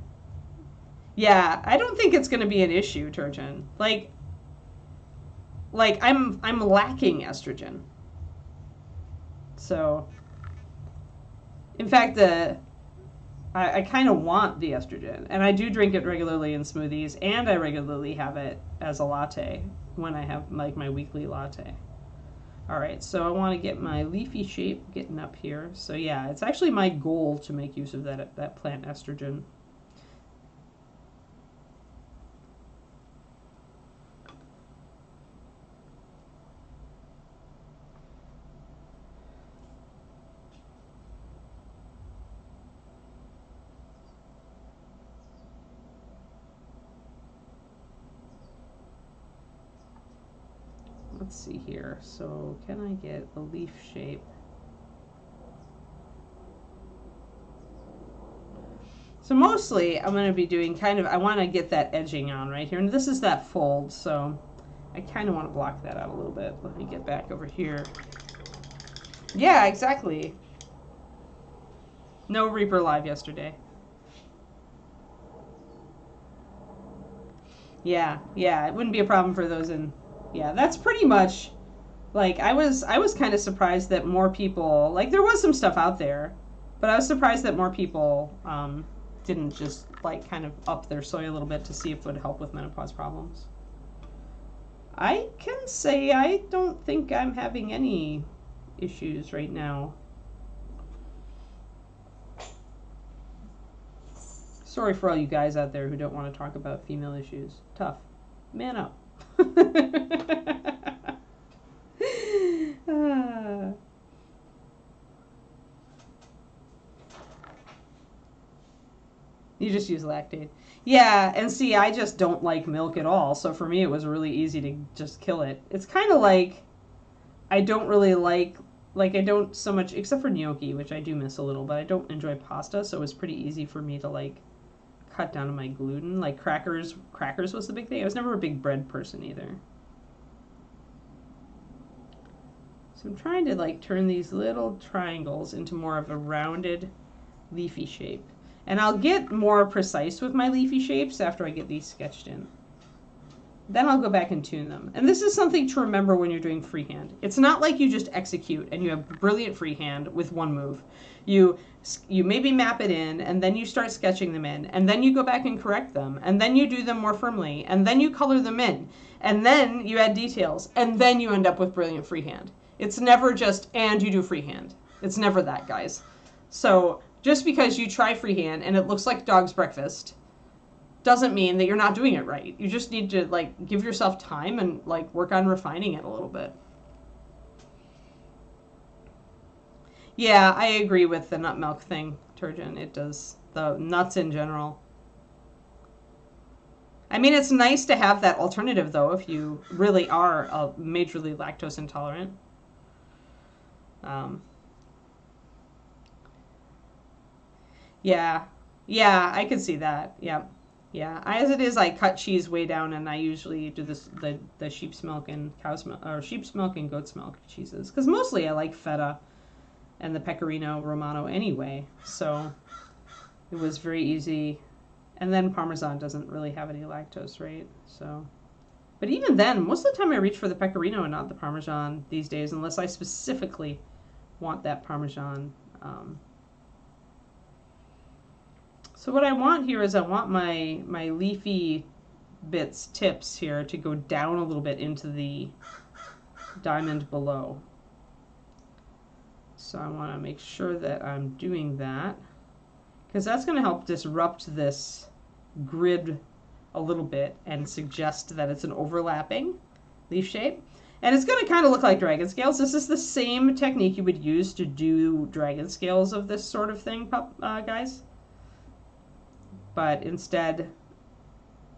Yeah, I don't think it's going to be an issue, Turgeon. Like I'm lacking estrogen. So, in fact, I kind of want the estrogen, and I do drink it regularly in smoothies, and I regularly have it as a latte when I have, like, my weekly latte. All right, so I want to get my leafy shape getting up here. So yeah, it's actually my goal to make use of that plant estrogen. Let's see here. So can I get a leaf shape? So mostly I'm going to be doing kind of, I want to get that edging on right here. And this is that fold, so I kind of want to block that out a little bit. Let me get back over here. Yeah, exactly. No Reaper Live yesterday. Yeah, it wouldn't be a problem for those in... Yeah, that's pretty much, like, I was kind of surprised that more people, like, there was some stuff out there, but I was surprised that more people didn't just, like, kind of up their soy a little bit to see if it would help with menopause problems. I can say I don't think I'm having any issues right now. Sorry for all you guys out there who don't want to talk about female issues. Tough. Man up. You just use lactate. Yeah, and see, I just don't like milk at all, so for me it was really easy to just kill it. It's kind of like I don't really like like, I don't so much, except for gnocchi, which I do miss a little, but I don't enjoy pasta, so it was pretty easy for me to, like, cut down on my gluten. Like, crackers was the big thing. I was never a big bread person either. So I'm trying to, like, turn these little triangles into more of a rounded, leafy shape. And I'll get more precise with my leafy shapes after I get these sketched in. Then I'll go back and tune them. And this is something to remember when you're doing freehand. It's not like you just execute and you have brilliant freehand with one move. You maybe map it in, and then you start sketching them in, and then you go back and correct them, and then you do them more firmly, and then you color them in, and then you add details, and then you end up with brilliant freehand. It's never just, and you do freehand. It's never that, guys. So just because you try freehand and it looks like dog's breakfast doesn't mean that you're not doing it right. You just need to, like, give yourself time and, like, work on refining it a little bit. Yeah, I agree with the nut milk thing, Turgeon. It does. The nuts in general. I mean, it's nice to have that alternative, though, if you really are majorly lactose intolerant. Yeah, I could see that. Yeah. As it is, I cut cheese way down, and I usually do the sheep's milk and cow's milk, or sheep's milk and goat's milk cheeses, because mostly I like feta and the pecorino romano anyway. So it was very easy, and then Parmesan doesn't really have any lactose, right? So, but even then, most of the time I reach for the pecorino and not the Parmesan these days, unless I specifically want that Parmesan. So what I want here is I want my leafy tips here to go down a little bit into the diamond below. So I want to make sure that I'm doing that, because that's going to help disrupt this grid a little bit and suggest that it's an overlapping leaf shape. And it's going to kind of look like dragon scales. This is the same technique you would use to do dragon scales of this sort of thing, guys. But instead,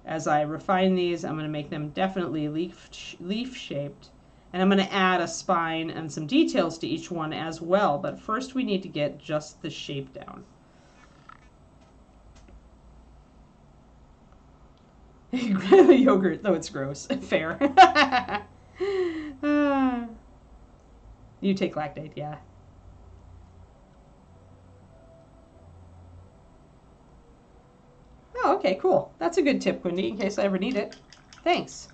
as I refine these, I'm going to make them definitely leaf shaped. And I'm going to add a spine and some details to each one as well. But first we need to get just the shape down. Yogurt, though it's gross. Fair. You take lactate, yeah. Oh, okay, cool. That's a good tip, Quindy, in case I ever need it. Thanks.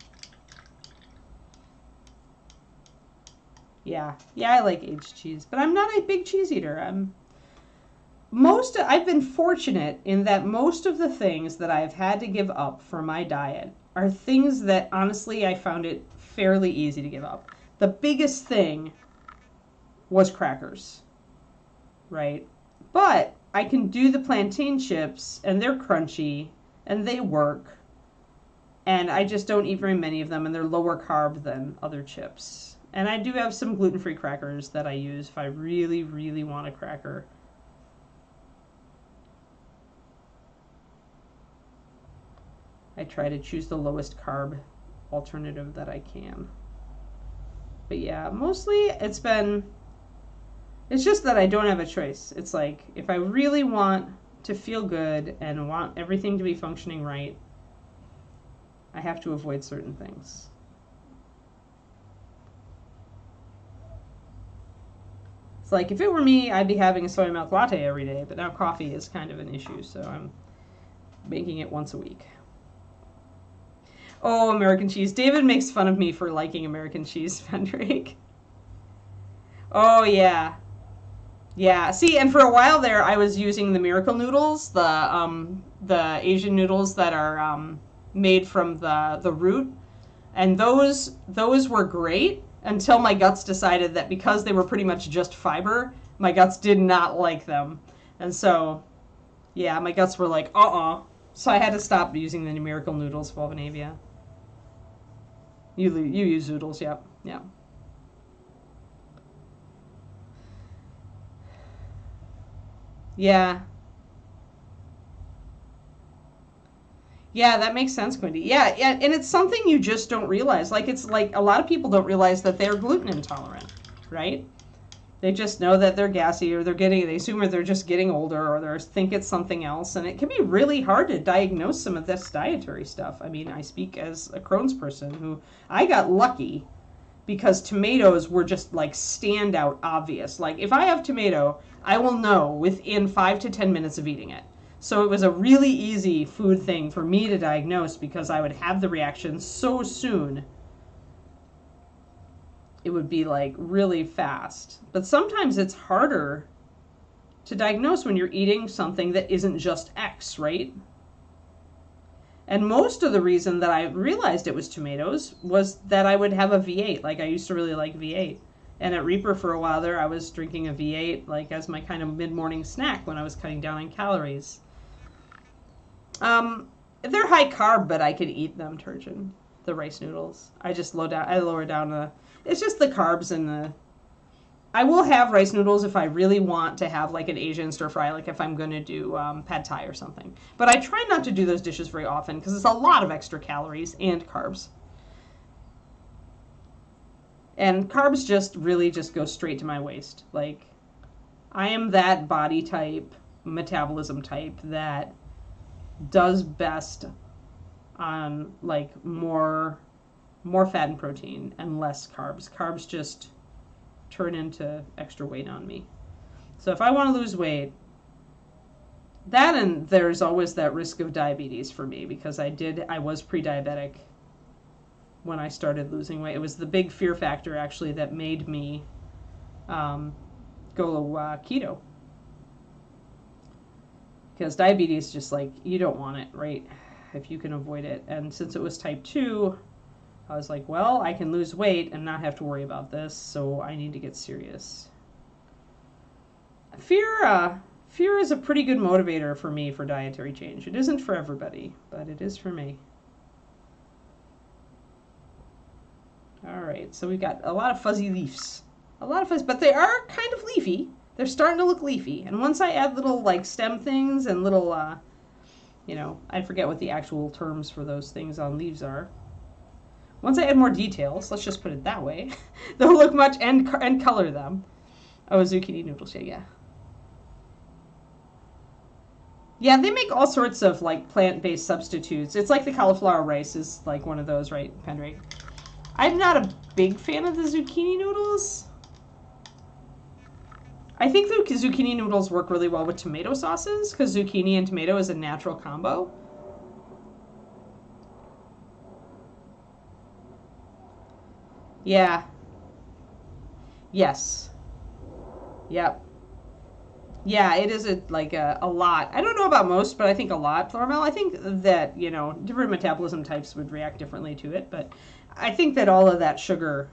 Yeah, I like aged cheese, but I'm not a big cheese eater. I've been fortunate in that most of the things that I've had to give up for my diet are things that, honestly, I found it fairly easy to give up. The biggest thing was crackers, right? But I can do the plantain chips, and they're crunchy, and they work, and I just don't eat very many of them, and they're lower carb than other chips. And I do have some gluten-free crackers that I use if I really, really want a cracker. I try to choose the lowest carb alternative that I can. But yeah, mostly it's just that I don't have a choice. It's like, if I really want to feel good and want everything to be functioning right, I have to avoid certain things. It's like, if it were me, I'd be having a soy milk latte every day, but now coffee is kind of an issue, so I'm making it once a week. Oh, American cheese. David makes fun of me for liking American cheese, Vendrake. Oh, yeah. Yeah, see, and for a while there, I was using the miracle noodles, the Asian noodles that are made from the root, and those were great until my guts decided that because they were pretty much just fiber, my guts did not like them, and so, yeah, my guts were like, so I had to stop using the miracle noodles, Volvanavia. You use zoodles, yeah. Yeah. Yeah, that makes sense, Quindy. Yeah, and it's something you just don't realize. Like, it's like a lot of people don't realize that they're gluten intolerant, right? They just know that they're gassy, or they assume they're just getting older, or they think it's something else. And it can be really hard to diagnose some of this dietary stuff. I mean, I speak as a Crohn's person who I got lucky because tomatoes were just like standout obvious. Like if I have tomato, I will know within 5 to 10 minutes of eating it. So it was a really easy food thing for me to diagnose because I would have the reaction so soon. It would be like really fast. But sometimes it's harder to diagnose when you're eating something that isn't just X, right? And most of the reason that I realized it was tomatoes was that I would have a V8. Like I used to really like V8. And at Reaper for a while there, I was drinking a V8 like as my kind of mid-morning snack when I was cutting down on calories. They're high carb, but I could eat them, Turgeon. The rice noodles. I lower down the... It's just the carbs and the... I will have rice noodles if I really want to have like an Asian stir fry, like if I'm going to do pad thai or something. But I try not to do those dishes very often because it's a lot of extra calories and carbs. And carbs just really just go straight to my waist. Like, I am that body type, metabolism type that does best on like more fat and protein and less carbs. Carbs just turn into extra weight on me. So if I want to lose weight, that, and there's always that risk of diabetes for me because I was pre-diabetic when I started losing weight. It was the big fear factor actually that made me go keto. Because diabetes, just like, you don't want it, right? If you can avoid it. And since it was type 2, I was like, well, I can lose weight and not have to worry about this, so I need to get serious. Fear is a pretty good motivator for me for dietary change. It isn't for everybody, but it is for me. All right, so we've got a lot of fuzzy leaves. But they are kind of leafy. They're starting to look leafy. And once I add little like stem things and little, I forget what the actual terms for those things on leaves are. Once I add more details, let's just put it that way, they'll look much, and color them. Oh, zucchini noodles, yeah. Yeah, they make all sorts of like plant-based substitutes. It's like the cauliflower rice is like one of those, right, Pendrake? I'm not a big fan of the zucchini noodles. I think the zucchini noodles work really well with tomato sauces because zucchini and tomato is a natural combo. Yeah. Yes. Yep. Yeah, it is a lot. I don't know about most, but I think a lot. Flormel, I think that, different metabolism types would react differently to it, but I think that all of that sugar,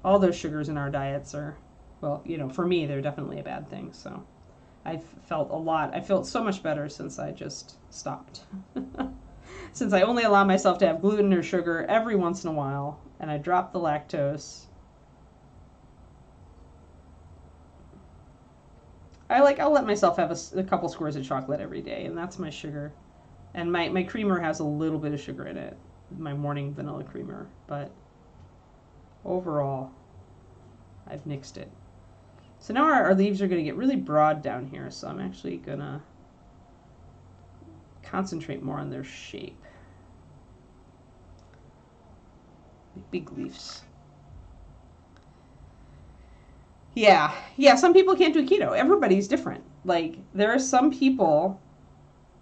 all those sugars in our diets are, well, for me, they're definitely a bad thing. So I felt so much better since I just stopped. Since I only allow myself to have gluten or sugar every once in a while, and I dropped the lactose. I'll let myself have a couple squares of chocolate every day, and that's my sugar. And my creamer has a little bit of sugar in it, my morning vanilla creamer, but overall, I've nixed it. So now our leaves are going to get really broad down here, so I'm actually going to concentrate more on their shape. Big leaves. Yeah, some people can't do keto. Everybody's different. Like, there are some people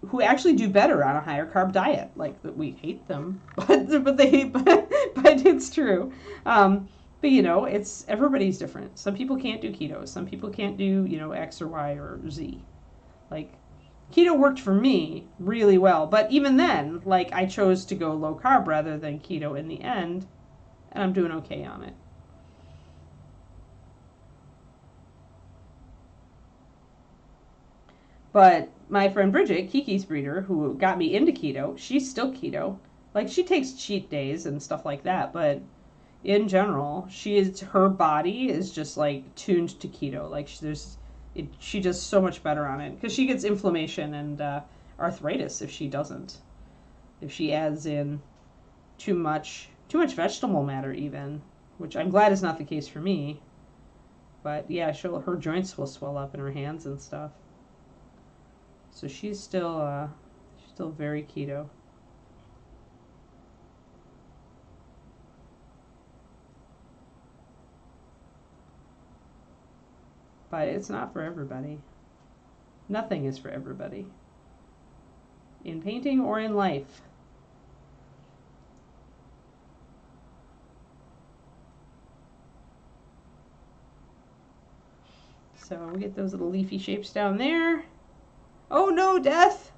who actually do better on a higher carb diet. Like, we hate them, but it's true. But it's everybody's different. Some people can't do keto. Some people can't do, X or Y or Z. Like, keto worked for me really well. But even then, like, I chose to go low carb rather than keto in the end, and I'm doing okay on it. But my friend Bridget, Kiki's breeder, who got me into keto, she's still keto. Like, she takes cheat days and stuff like that, but in general, her body is just like tuned to keto. Like, she does so much better on it because she gets inflammation and arthritis if she doesn't. If she adds in too much vegetable matter even, which I'm glad is not the case for me. But yeah, her joints will swell up in her hands and stuff. So she's still very keto. But it's not for everybody. Nothing is for everybody. In painting or in life. So we get those little leafy shapes down there. Oh no, death!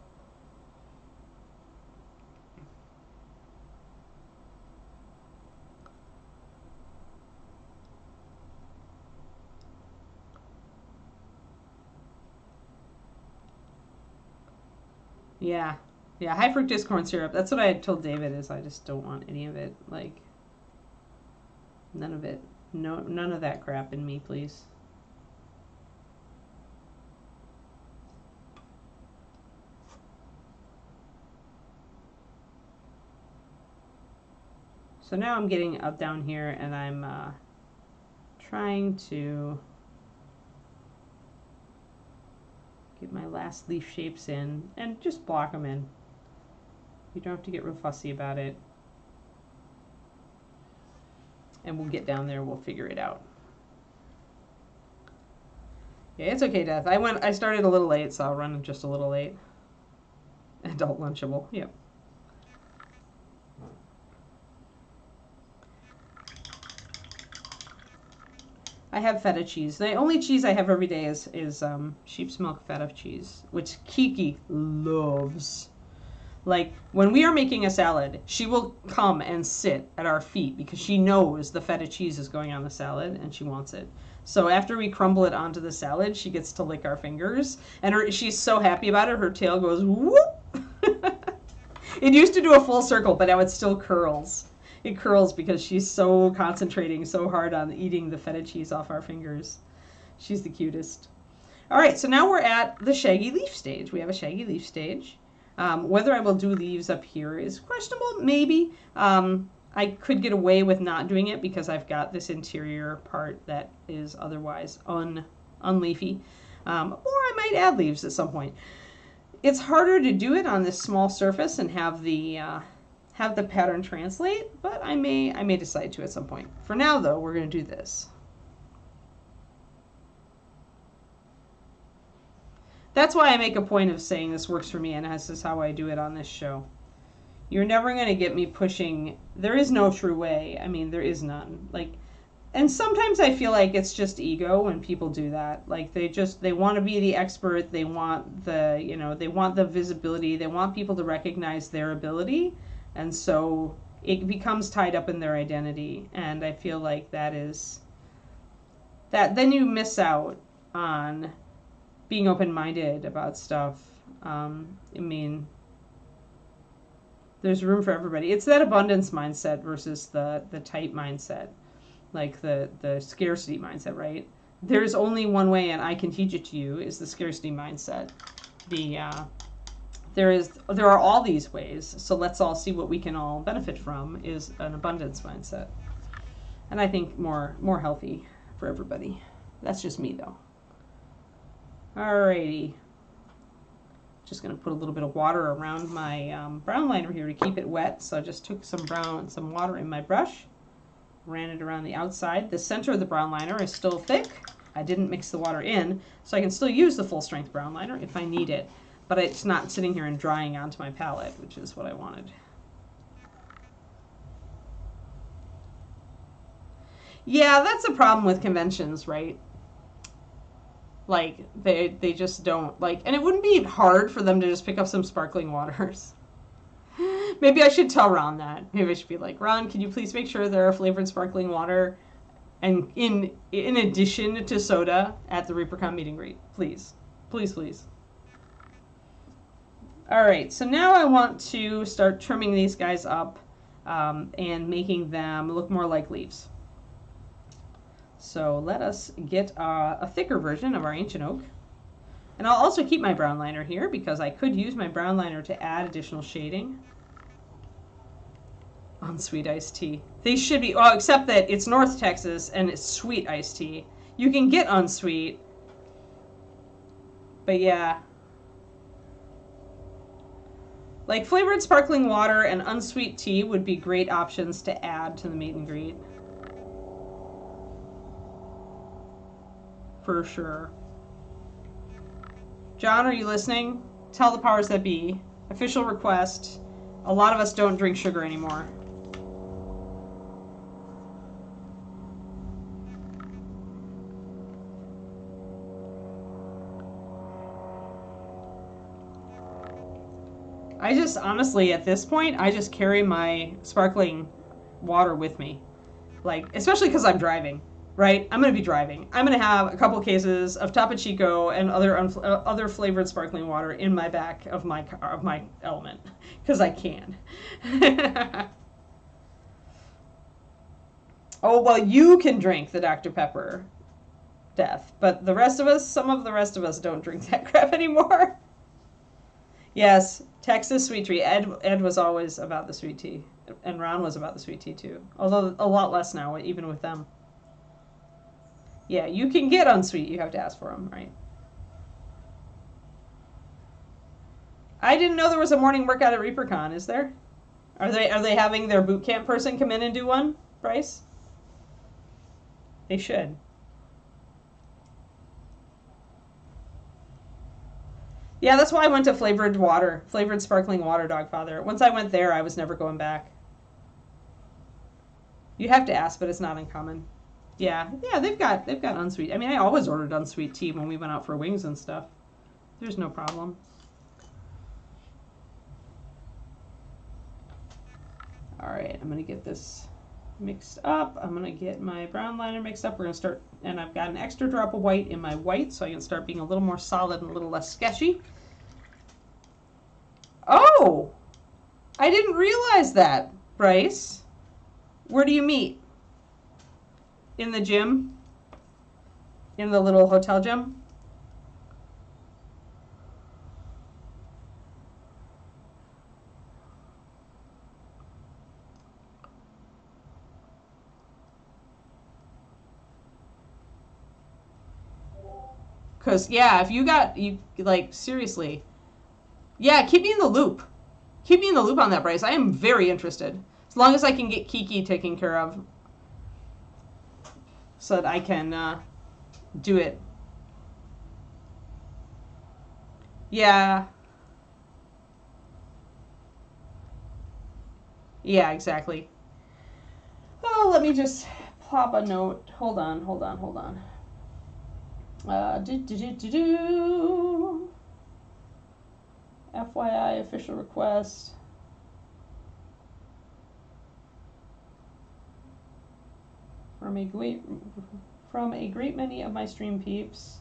Yeah. Yeah, high fructose corn syrup. That's what I had told David is I just don't want any of it. Like, none of it. No, none of that crap in me, please. So now I'm getting up down here and I'm trying to get my last leaf shapes in and just block them in. You don't have to get real fussy about it. And we'll get down there, we'll figure it out. Yeah, it's okay, Death. I started a little late, so I'll run just a little late. Adult Lunchable, yep. I have feta cheese. The only cheese I have every day is sheep's milk feta cheese, which Kiki loves. Like, when we are making a salad, she will come and sit at our feet because she knows the feta cheese is going on the salad and she wants it. So after we crumble it onto the salad, she gets to lick our fingers. And she's so happy about it, her tail goes whoop. It used to do a full circle, but now it still curls. It curls because she's so concentrating so hard on eating the feta cheese off our fingers. She's the cutest. All right, so now we're at the shaggy leaf stage. We have a shaggy leaf stage. Whether I will do leaves up here is questionable, maybe. I could get away with not doing it because I've got this interior part that is otherwise unleafy. Or I might add leaves at some point. It's harder to do it on this small surface and have the pattern translate, but I may decide to at some point. For now, though, we're going to do this. That's why I make a point of saying this works for me, and this is how I do it on this show. You're never going to get me pushing. There is no true way. I mean, there is none. Like, and sometimes I feel like it's just ego when people do that. Like, they want to be the expert. They want they want the visibility. They want people to recognize their ability. And so it becomes tied up in their identity. And I feel like then you miss out on being open-minded about stuff. I mean, there's room for everybody. It's that abundance mindset versus the type mindset, like the scarcity mindset, right? There's only one way, and I can teach it to you, is the scarcity mindset. There are all these ways, so let's all see what we can all benefit from is an abundance mindset. And I think more healthy for everybody. That's just me, though. Alrighty. Just going to put a little bit of water around my brown liner here to keep it wet. So I just took some water in my brush, ran it around the outside. The center of the brown liner is still thick. I didn't mix the water in, so I can still use the full strength brown liner if I need it. But it's not sitting here and drying onto my palette, which is what I wanted. Yeah, that's the problem with conventions, right? Like, they just don't, like, and it wouldn't be hard for them to just pick up some sparkling waters. Maybe I should tell Ron that. Maybe I should be like, Ron, can you please make sure there are flavored sparkling water and in addition to soda at the ReaperCon meet and greet? Please. Please, please. All right, so now I want to start trimming these guys up and making them look more like leaves. So let us get a thicker version of our ancient oak. And I'll also keep my brown liner here because I could use my brown liner to add additional shading on sweet iced tea. They should be, well, except that it's North Texas and it's sweet iced tea. You can get unsweet. But yeah. Like flavored sparkling water and unsweet tea would be great options to add to the meet and greet. For sure. John, are you listening? Tell the powers that be. Official request. A lot of us don't drink sugar anymore. I just, honestly, at this point, I just carry my sparkling water with me. Like, especially because I'm driving, right? I'm going to be driving. I'm going to have a couple cases of Topo Chico and other flavored sparkling water in my back of my Element, because I can. Oh, well, you can drink the Dr. Pepper death, but the rest of us, some of the rest of us don't drink that crap anymore. Yes, Texas sweet tea. Ed was always about the sweet tea, and Ron was about the sweet tea too. Although a lot less now, even with them. Yeah, you can get unsweet. You have to ask for them, right? I didn't know there was a morning workout at ReaperCon. Is there? Are they having their boot camp person come in and do one, Bryce? They should. Yeah, that's why I went to flavored sparkling water, Dogfather. Once I went there, I was never going back. You have to ask, but it's not uncommon. Yeah, they've got unsweet. I mean, I always ordered unsweet tea when we went out for wings and stuff. There's no problem. All right, I'm gonna get this mixed up. I'm gonna get my brown liner mixed up. We're gonna start, and I've got an extra drop of white in my white, so I can start being a little more solid and a little less sketchy. Oh, I didn't realize that, Bryce. Where do you meet? In the gym? In the little hotel gym? Because, yeah, if you like, seriously. Yeah, keep me in the loop. Keep me in the loop on that, Bryce. I am very interested. As long as I can get Kiki taken care of. So that I can do it. Yeah. Yeah, exactly. Oh, let me just pop a note. Hold on. FYI, official request. From a great many of my stream peeps.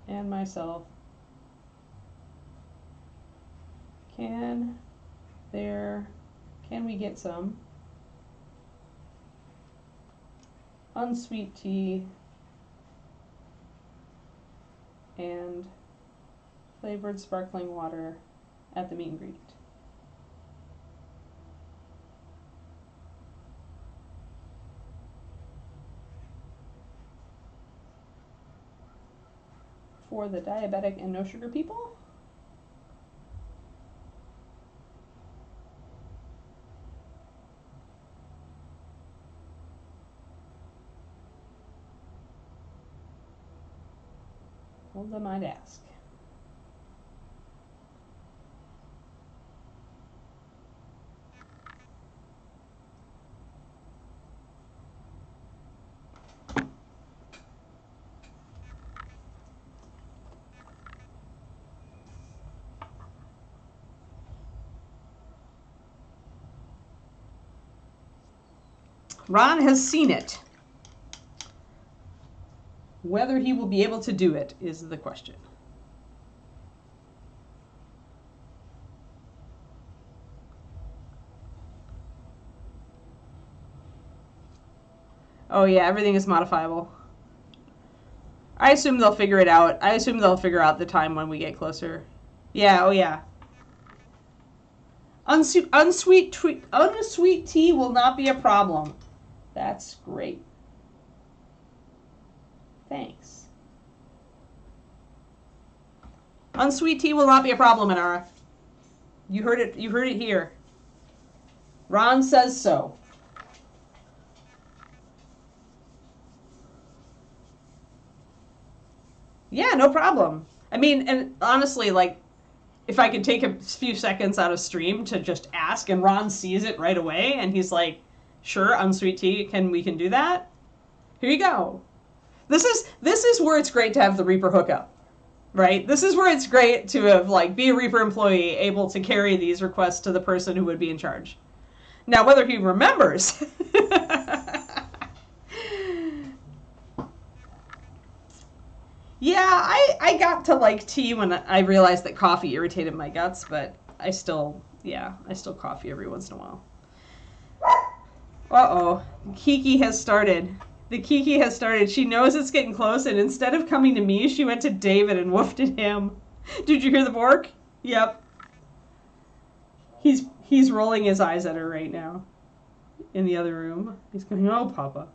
And myself. Can we get some unsweet tea and flavored sparkling water at the meet and greet? For the diabetic and no sugar people? Well, I might ask. Ron has seen it. Whether he will be able to do it is the question. Oh yeah, everything is modifiable. I assume they'll figure it out. I assume they'll figure out the time when we get closer. Yeah, oh yeah. Unsweet tea will not be a problem. That's great. Thanks. Unsweet tea will not be a problem, Inara. You heard it here. Ron says so. Yeah, no problem. I mean, and honestly, like, if I could take a few seconds out of stream to just ask, and Ron sees it right away, and he's like, "Sure, unsweet tea, we can do that." Here you go. This is where it's great to have the Reaper hookup, right? This is where it's great to have be a Reaper employee able to carry these requests to the person who would be in charge. Now, whether he remembers. Yeah, I got to like tea when I realized that coffee irritated my guts, but I still coffee every once in a while. Uh-oh. Kiki has started. The Kiki has started. She knows it's getting close, and instead of coming to me, she went to David and woofed at him. Did you hear the bork? Yep. He's rolling his eyes at her right now. In the other room. He's going, "Oh, Papa."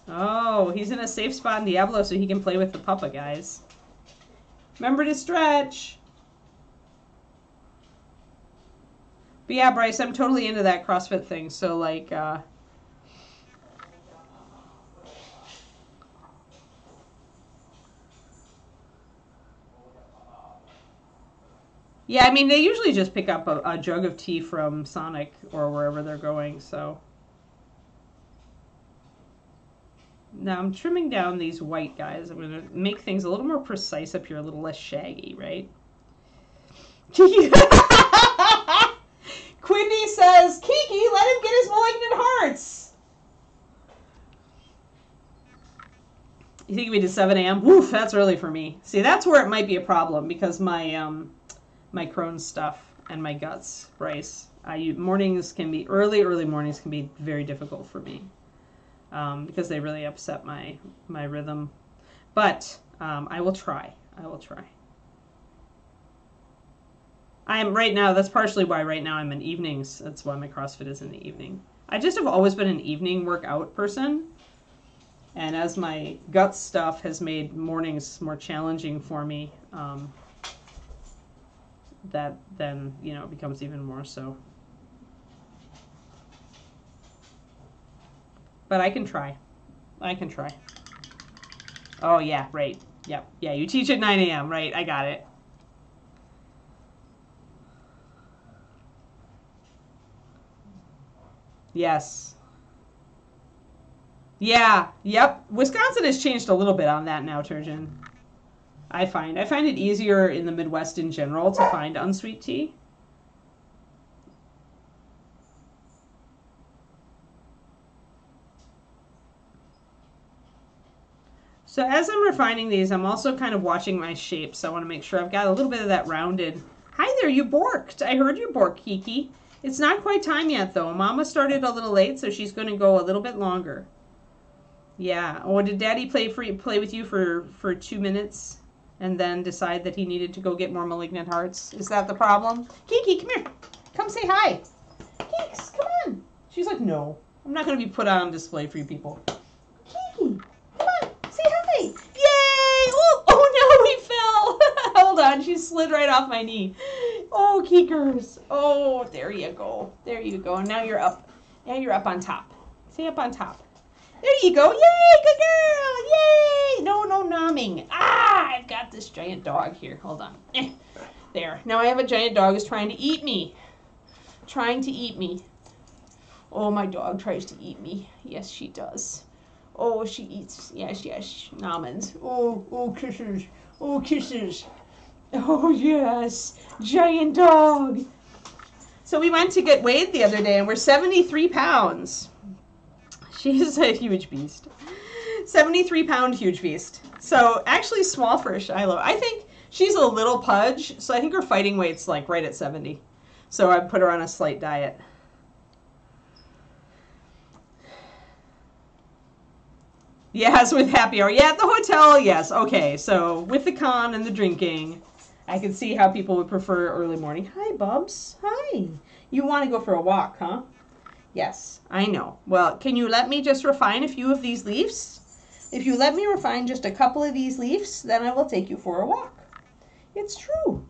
Oh, he's in a safe spot in Diablo so he can play with the Papa, guys. Remember to stretch. But yeah, Bryce, I'm totally into that CrossFit thing. So, like, yeah, I mean, they usually just pick up a jug of tea from Sonic or wherever they're going, so. Now I'm trimming down these white guys. I'm going to make things a little more precise up here, a little less shaggy, right? Kiki Quindy says, "Kiki, let him get his malignant hearts." You think we did 7 a.m.? Woof, that's early for me. See, that's where it might be a problem because my my Crohn's stuff and my guts, Bryce. Mornings can be early mornings can be very difficult for me. Because they really upset my rhythm. But I will try. I am right now, that's partially why right now I'm in evenings. That's why my CrossFit is in the evening. I just have always been an evening workout person. And as my gut stuff has made mornings more challenging for me, that then, it becomes even more so. But I can try. Oh, yeah, right. Yep. Yeah, you teach at 9 a.m., right? I got it. Yes. Yeah, yep. Wisconsin has changed a little bit on that now, Turgeon. I find it easier in the Midwest in general to find unsweet tea. So as I'm refining these, I'm also kind of watching my shapes. I want to make sure I've got a little bit of that rounded. Hi there, you borked. I heard you bork, Kiki. It's not quite time yet, though. Mama started a little late, so she's going to go a little bit longer. Yeah. Oh, did Daddy play with you for 2 minutes and then decide that he needed to go get more malignant hearts? Is that the problem? Kiki, come here. Come say hi. Kiki, come on. She's like, no. I'm not going to be put on display for you people. Kiki. Yay! Oh no, we fell! Hold on, she slid right off my knee. Oh, Keekers. Oh, there you go. There you go. Now you're up. Now you're up on top. Stay up on top. There you go. Yay, good girl. Yay! No nomming. Ah, I've got this giant dog here. Hold on. There. Now I have a giant dog who's trying to eat me. Oh, my dog tries to eat me. Yes, she does. Oh, she eats. Yes, nommins. Oh, kisses. Oh, kisses. Oh, yes. Giant dog. So we went to get weighed the other day, and we're 73 pounds. She's a huge beast. 73-pound huge beast. So actually small for a Shiloh. I think she's a little pudge, so I think her fighting weight's like right at 70. So I put her on a slight diet. Yes, with happy hour. Yeah, at the hotel, yes. Okay, so with the con and the drinking, I can see how people would prefer early morning. Hi, Bubs. Hi. You want to go for a walk, huh? Yes, I know. Well, can you let me just refine a few of these leaves? If you let me refine just a couple of these leaves, then I will take you for a walk. It's true.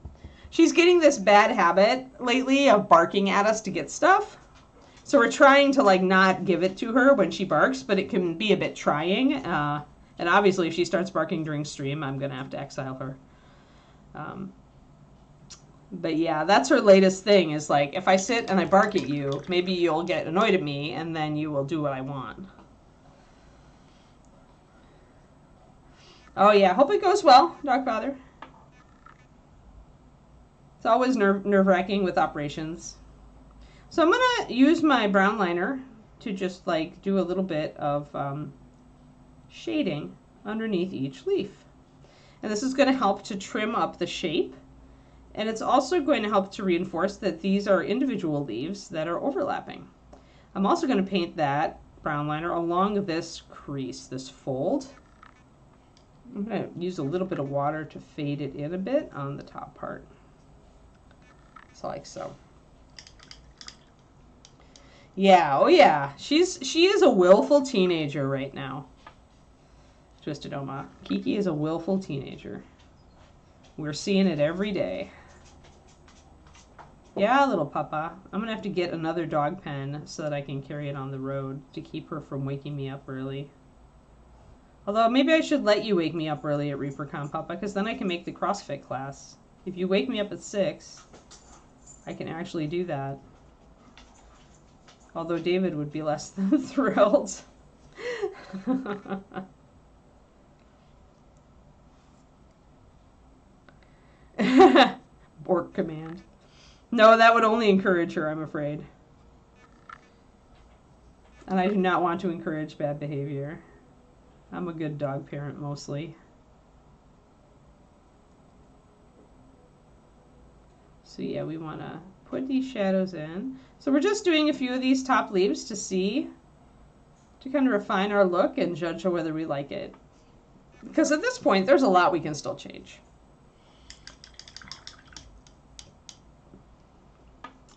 She's getting this bad habit lately of barking at us to get stuff. So we're trying to like not give it to her when she barks, but it can be a bit trying. And obviously if she starts barking during stream, I'm going to have to exile her. But yeah, that's her latest thing is like, if I sit and I bark at you, maybe you'll get annoyed at me and then you will do what I want. Oh yeah, hope it goes well, Dogfather. It's always nerve-wracking with operations. So I'm going to use my brown liner to just like do a little bit of shading underneath each leaf. And this is going to help to trim up the shape. And it's also going to help to reinforce that these are individual leaves that are overlapping. I'm also going to paint that brown liner along this crease, this fold. I'm going to use a little bit of water to fade it in a bit on the top part. So like so. Yeah, oh yeah. She is a willful teenager right now. Twisted Oma. Kiki is a willful teenager. We're seeing it every day. Yeah, little papa. I'm going to have to get another dog pen so that I can carry it on the road to keep her from waking me up early. Although maybe I should let you wake me up early at ReaperCon, Papa, because then I can make the CrossFit class. If you wake me up at 6, I can actually do that. Although David would be less than thrilled. Bork command. No, that would only encourage her, I'm afraid. And I do not want to encourage bad behavior. I'm a good dog parent, mostly. So yeah, we want to put these shadows in. So we're just doing a few of these top leaves to see, to kind of refine our look and judge whether we like it. Because at this point, there's a lot we can still change.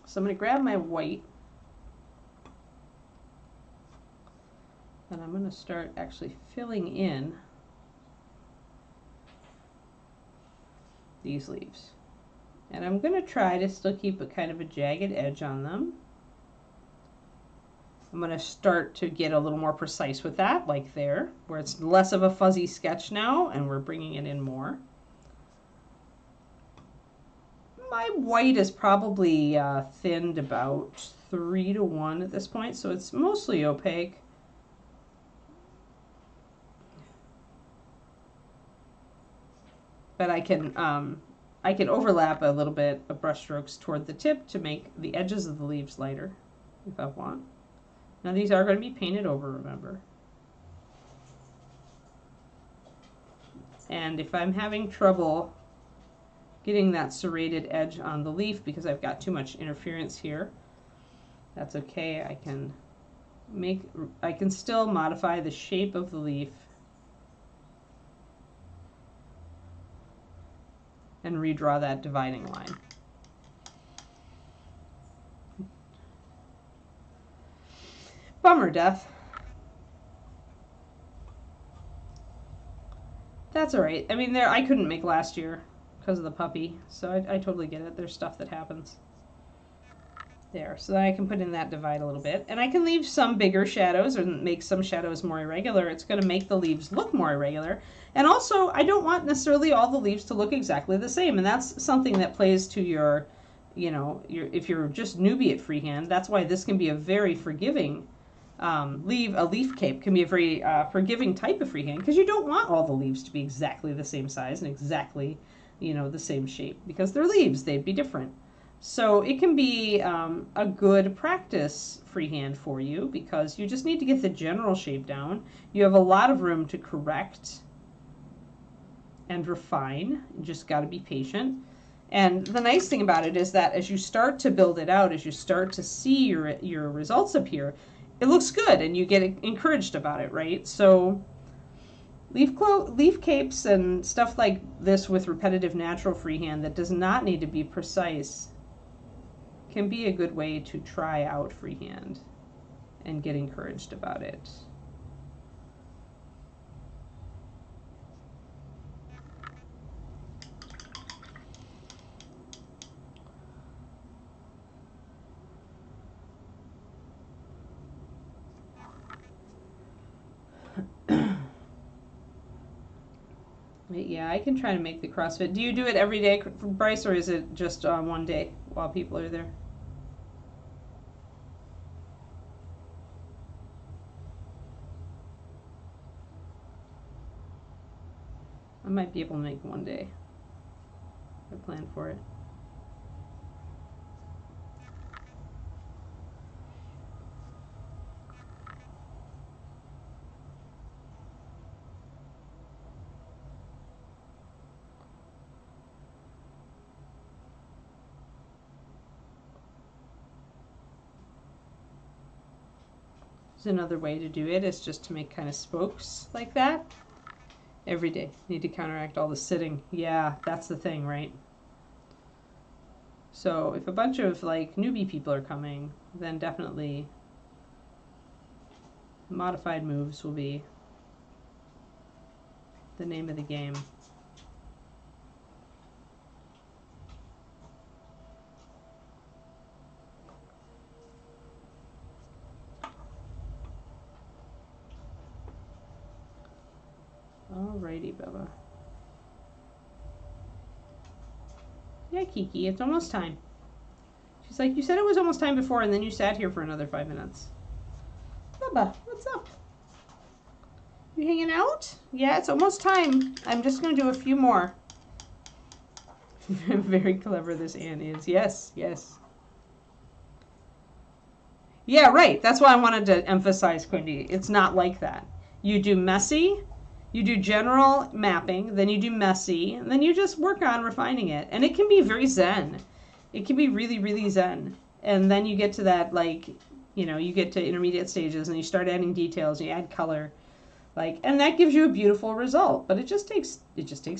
So I'm going to grab my white. And I'm going to start actually filling in these leaves. And I'm going to try to still keep a kind of a jagged edge on them. I'm going to start to get a little more precise with that, like there, where it's less of a fuzzy sketch now, and we're bringing it in more. My white is probably thinned about 3:1 at this point, so it's mostly opaque. But I can overlap a little bit of brush strokes toward the tip to make the edges of the leaves lighter, if I want. Now these are going to be painted over, remember. And if I'm having trouble getting that serrated edge on the leaf because I've got too much interference here, that's okay. I can still modify the shape of the leaf and redraw that dividing line. Bummer, Death. That's all right. I mean, I couldn't make last year because of the puppy, so I totally get it. There's stuff that happens. There, so then I can put in that divide a little bit. And I can leave some bigger shadows or make some shadows more irregular. It's going to make the leaves look more irregular. And also, I don't want necessarily all the leaves to look exactly the same. And that's something that plays to your, if you're just newbie at freehand, that's why this can be a very forgiving a leaf cape can be a very forgiving type of freehand, because you don't want all the leaves to be exactly the same size and exactly, the same shape, because they're leaves, they'd be different. So it can be a good practice freehand for you, because you just need to get the general shape down. You have a lot of room to correct and refine. You just got to be patient. And the nice thing about it is that as you start to build it out, as you start to see your results appear, it looks good and you get encouraged about it, right? So Leaf capes and stuff like this with repetitive natural freehand that does not need to be precise can be a good way to try out freehand and get encouraged about it. Yeah, I can try to make the CrossFit. Do you do it every day, Bryce, or is it just one day while people are there? I might be able to make one day. I plan for it. Another way to do it is just to make kind of spokes like that every day. Need to counteract all the sitting. Yeah, that's the thing, right? So if a bunch of like newbie people are coming, then definitely modified moves will be the name of the game. Alrighty, Bubba. Yeah, Kiki, it's almost time. She's like, you said it was almost time before, and then you sat here for another 5 minutes. Bubba, what's up? You hanging out? Yeah, it's almost time. I'm just going to do a few more. Very clever this Anne is. Yes, yes. Yeah, right. That's why I wanted to emphasize, Quindy. It's not like that. You do messy, you do general mapping, then you do messy, and then you just work on refining it. And it can be very zen. It can be really, really zen. And then you get to that, like, you know, you get to intermediate stages and you start adding details, you add color. Like, and that gives you a beautiful result. But it just takes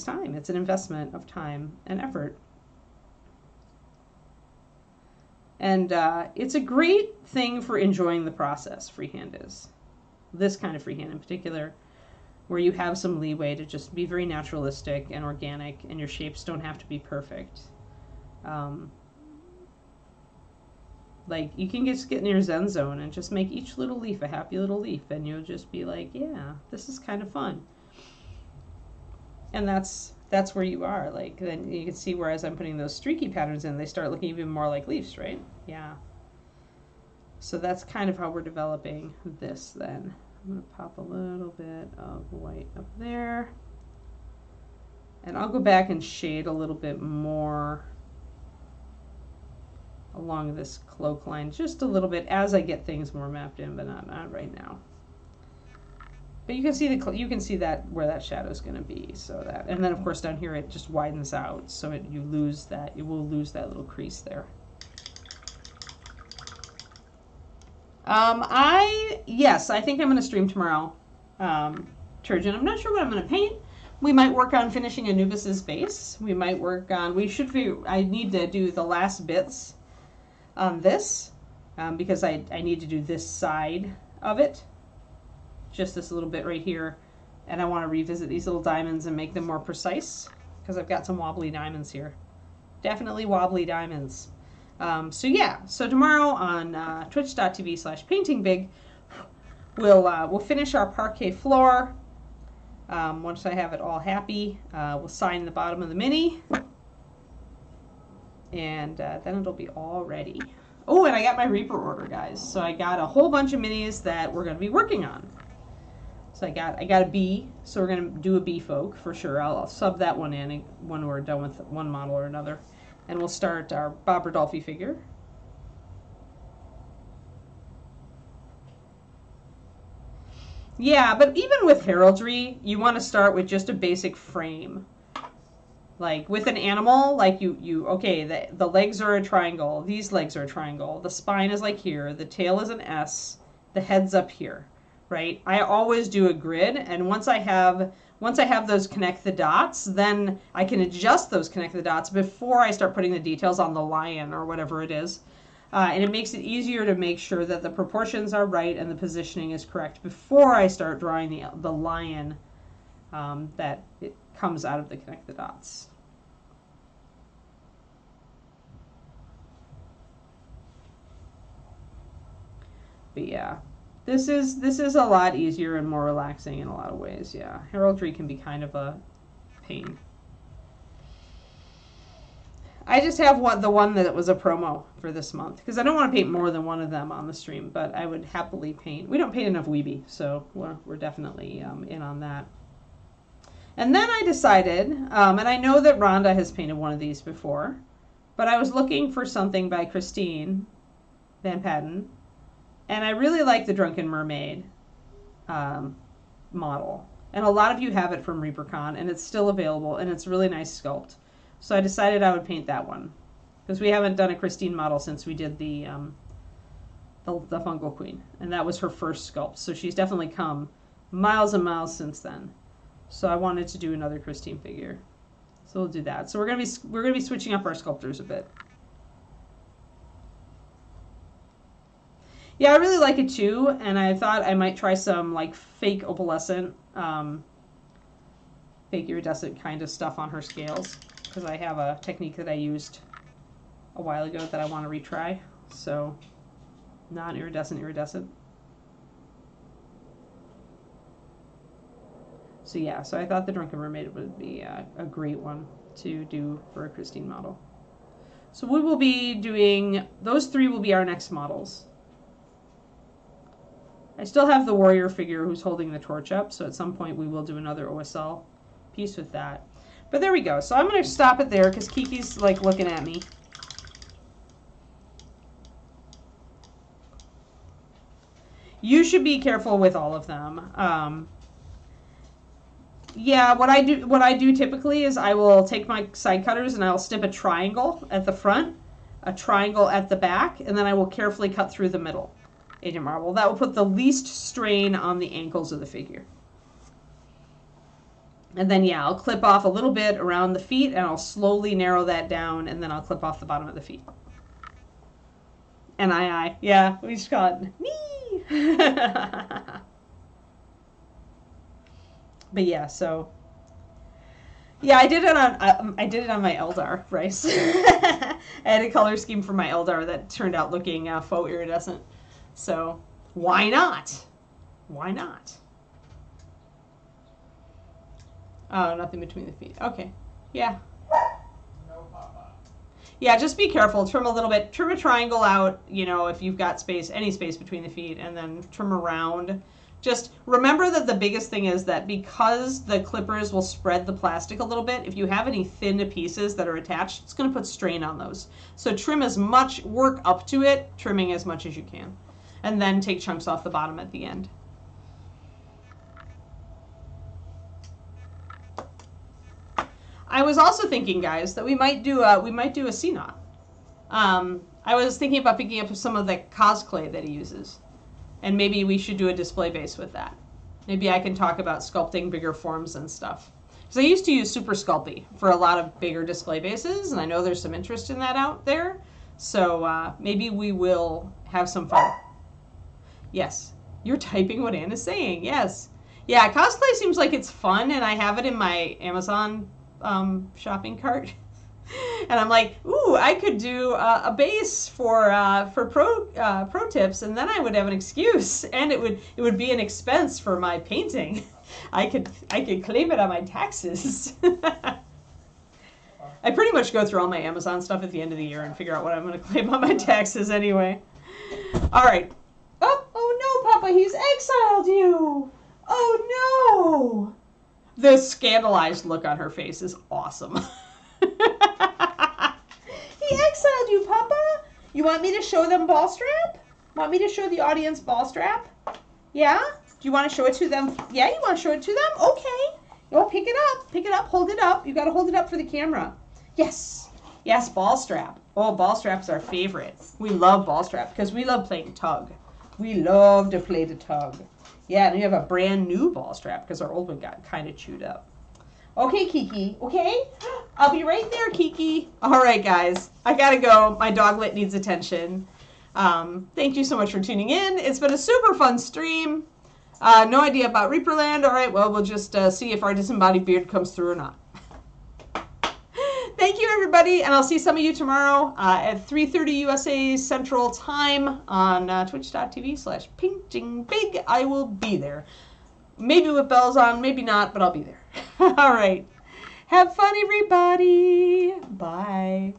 time. It's an investment of time and effort. And it's a great thing for enjoying the process, freehand is. This kind of freehand in particular, where you have some leeway to just be very naturalistic and organic, and your shapes don't have to be perfect. Like, you can just get in your zen zone and just make each little leaf a happy little leaf, and you'll just be like, yeah, this is kind of fun. And that's where you are. Like, then you can see where as I'm putting those streaky patterns in, they start looking even more like leaves, right? Yeah. So that's kind of how we're developing this then. I'm going to pop a little bit of white up there. And I'll go back and shade a little bit more along this cloak line, just a little bit as I get things more mapped in, but not right now. But you can see you can see that where that shadow is going to be, so that, and then of course down here it just widens out, so you will lose that little crease there. Yes, I think I'm going to stream tomorrow, Turgeon. I'm not sure what I'm going to paint. We might work on finishing Anubis's base. We might work on, I need to do the last bits on this, because I need to do this side of it. Just this little bit right here. And I want to revisit these little diamonds and make them more precise, because I've got some wobbly diamonds here. Definitely wobbly diamonds. So yeah, so tomorrow on twitch.tv/paintingbig, we'll finish our parquet floor. Once I have it all happy, we'll sign the bottom of the mini, and then it'll be all ready. Oh, and I got my Reaper order, guys. So I got a whole bunch of minis that we're going to be working on. So I got a bee, so we're going to do a bee folk for sure. I'll sub that one in when we're done with one model or another. And we'll start our Bob Rodolphe figure. Yeah, but even with heraldry, you want to start with just a basic frame. Like with an animal, like okay, the legs are a triangle, these legs are a triangle, the spine is like here, the tail is an S, the head's up here. right? I always do a grid, and once I have those connect the dots, then I can adjust those connect the dots before I start putting the details on the lion or whatever it is. And it makes it easier to make sure that the proportions are right and the positioning is correct before I start drawing the lion that it comes out of the connect the dots. But yeah, this is a lot easier and more relaxing in a lot of ways. Yeah, heraldry can be kind of a pain. I just have the one that was a promo for this month because I don't want to paint more than one of them on the stream, but I would happily paint. We don't paint enough Weeby, so we're definitely in on that. And then I decided, and I know that Rhonda has painted one of these before, but I was looking for something by Christine Van Patten, and I really like the Drunken Mermaid model. And a lot of you have it from ReaperCon, and it's still available, and it's a really nice sculpt. So I decided I would paint that one because we haven't done a Christine model since we did the Fungal Queen, and that was her first sculpt. So she's definitely come miles and miles since then. So I wanted to do another Christine figure, so we'll do that. So we're gonna be switching up our sculptors a bit. Yeah, I really like it too, and I thought I might try some like fake opalescent, fake iridescent kind of stuff on her scales, because I have a technique that I used a while ago that I want to retry. So non-iridescent. So yeah, so I thought the Drunken Mermaid would be a great one to do for a Christine model. So we will be doing, those three will be our next models. I still have the warrior figure who's holding the torch up, so at some point we will do another OSL piece with that. But there we go. So I'm going to stop it there because Kiki's like looking at me. You should be careful with all of them. Yeah, what I do typically is I will take my side cutters and I'll snip a triangle at the front, a triangle at the back, and then I will carefully cut through the middle. Agent Marble. That will put the least strain on the ankles of the figure. And then, yeah, I'll clip off a little bit around the feet, and I'll slowly narrow that down, and then I'll clip off the bottom of the feet. And yeah, we just got me. But yeah, so yeah, I did it on my Eldar rice. I had a color scheme for my Eldar that turned out looking faux iridescent. So why not? Why not? Oh, nothing between the feet. Okay. Yeah. No papa. Yeah, just be careful. Trim a little bit. Trim a triangle out, you know, if you've got space, any space between the feet, and then trim around. Just remember that the biggest thing is that because the clippers will spread the plastic a little bit, if you have any thin pieces that are attached, it's going to put strain on those. So trim as much, work up to it, trimming as much as you can. And then take chunks off the bottom at the end. I was also thinking, guys, that we might do a C-knot. I was thinking about picking up some of the cosplay that he uses. And maybe we should do a display base with that. Maybe I can talk about sculpting bigger forms and stuff. Because I used to use Super Sculpey for a lot of bigger display bases, and I know there's some interest in that out there. So maybe we will have some fun. Yes, you're typing what Anna's saying. Yes. Yeah, cosplay seems like it's fun, and I have it in my Amazon shopping cart. And I'm like, ooh, I could do a base for pro tips, and then I would have an excuse, and it would be an expense for my painting. I could claim it on my taxes. I pretty much go through all my Amazon stuff at the end of the year and figure out what I'm going to claim on my taxes anyway. All right. Oh no, Papa, he's exiled you. Oh no. The scandalized look on her face is awesome. He exiled you, Papa. You want me to show them ball strap? Want me to show the audience ball strap? Yeah? Do you want to show it to them? Yeah, you want to show it to them? Okay. Oh, pick it up, hold it up. You got to hold it up for the camera. Yes. Yes, ball strap. Oh, ball strap's our favorite. We love ball strap because we love playing tug. We love to play the tug. Yeah, and you have a brand new ball strap because our old one got kind of chewed up. Okay, Kiki. Okay? I'll be right there, Kiki. All right, guys. I gotta go. My doglet needs attention. Thank you so much for tuning in. It's been a super fun stream. No idea about Reaperland. All right, well, we'll just see if our disembodied beard comes through or not. Thank you, everybody, and I'll see some of you tomorrow at 3:30 USA Central Time on twitch.tv/paintingbig. I will be there. Maybe with bells on, maybe not, but I'll be there. All right. Have fun, everybody. Bye.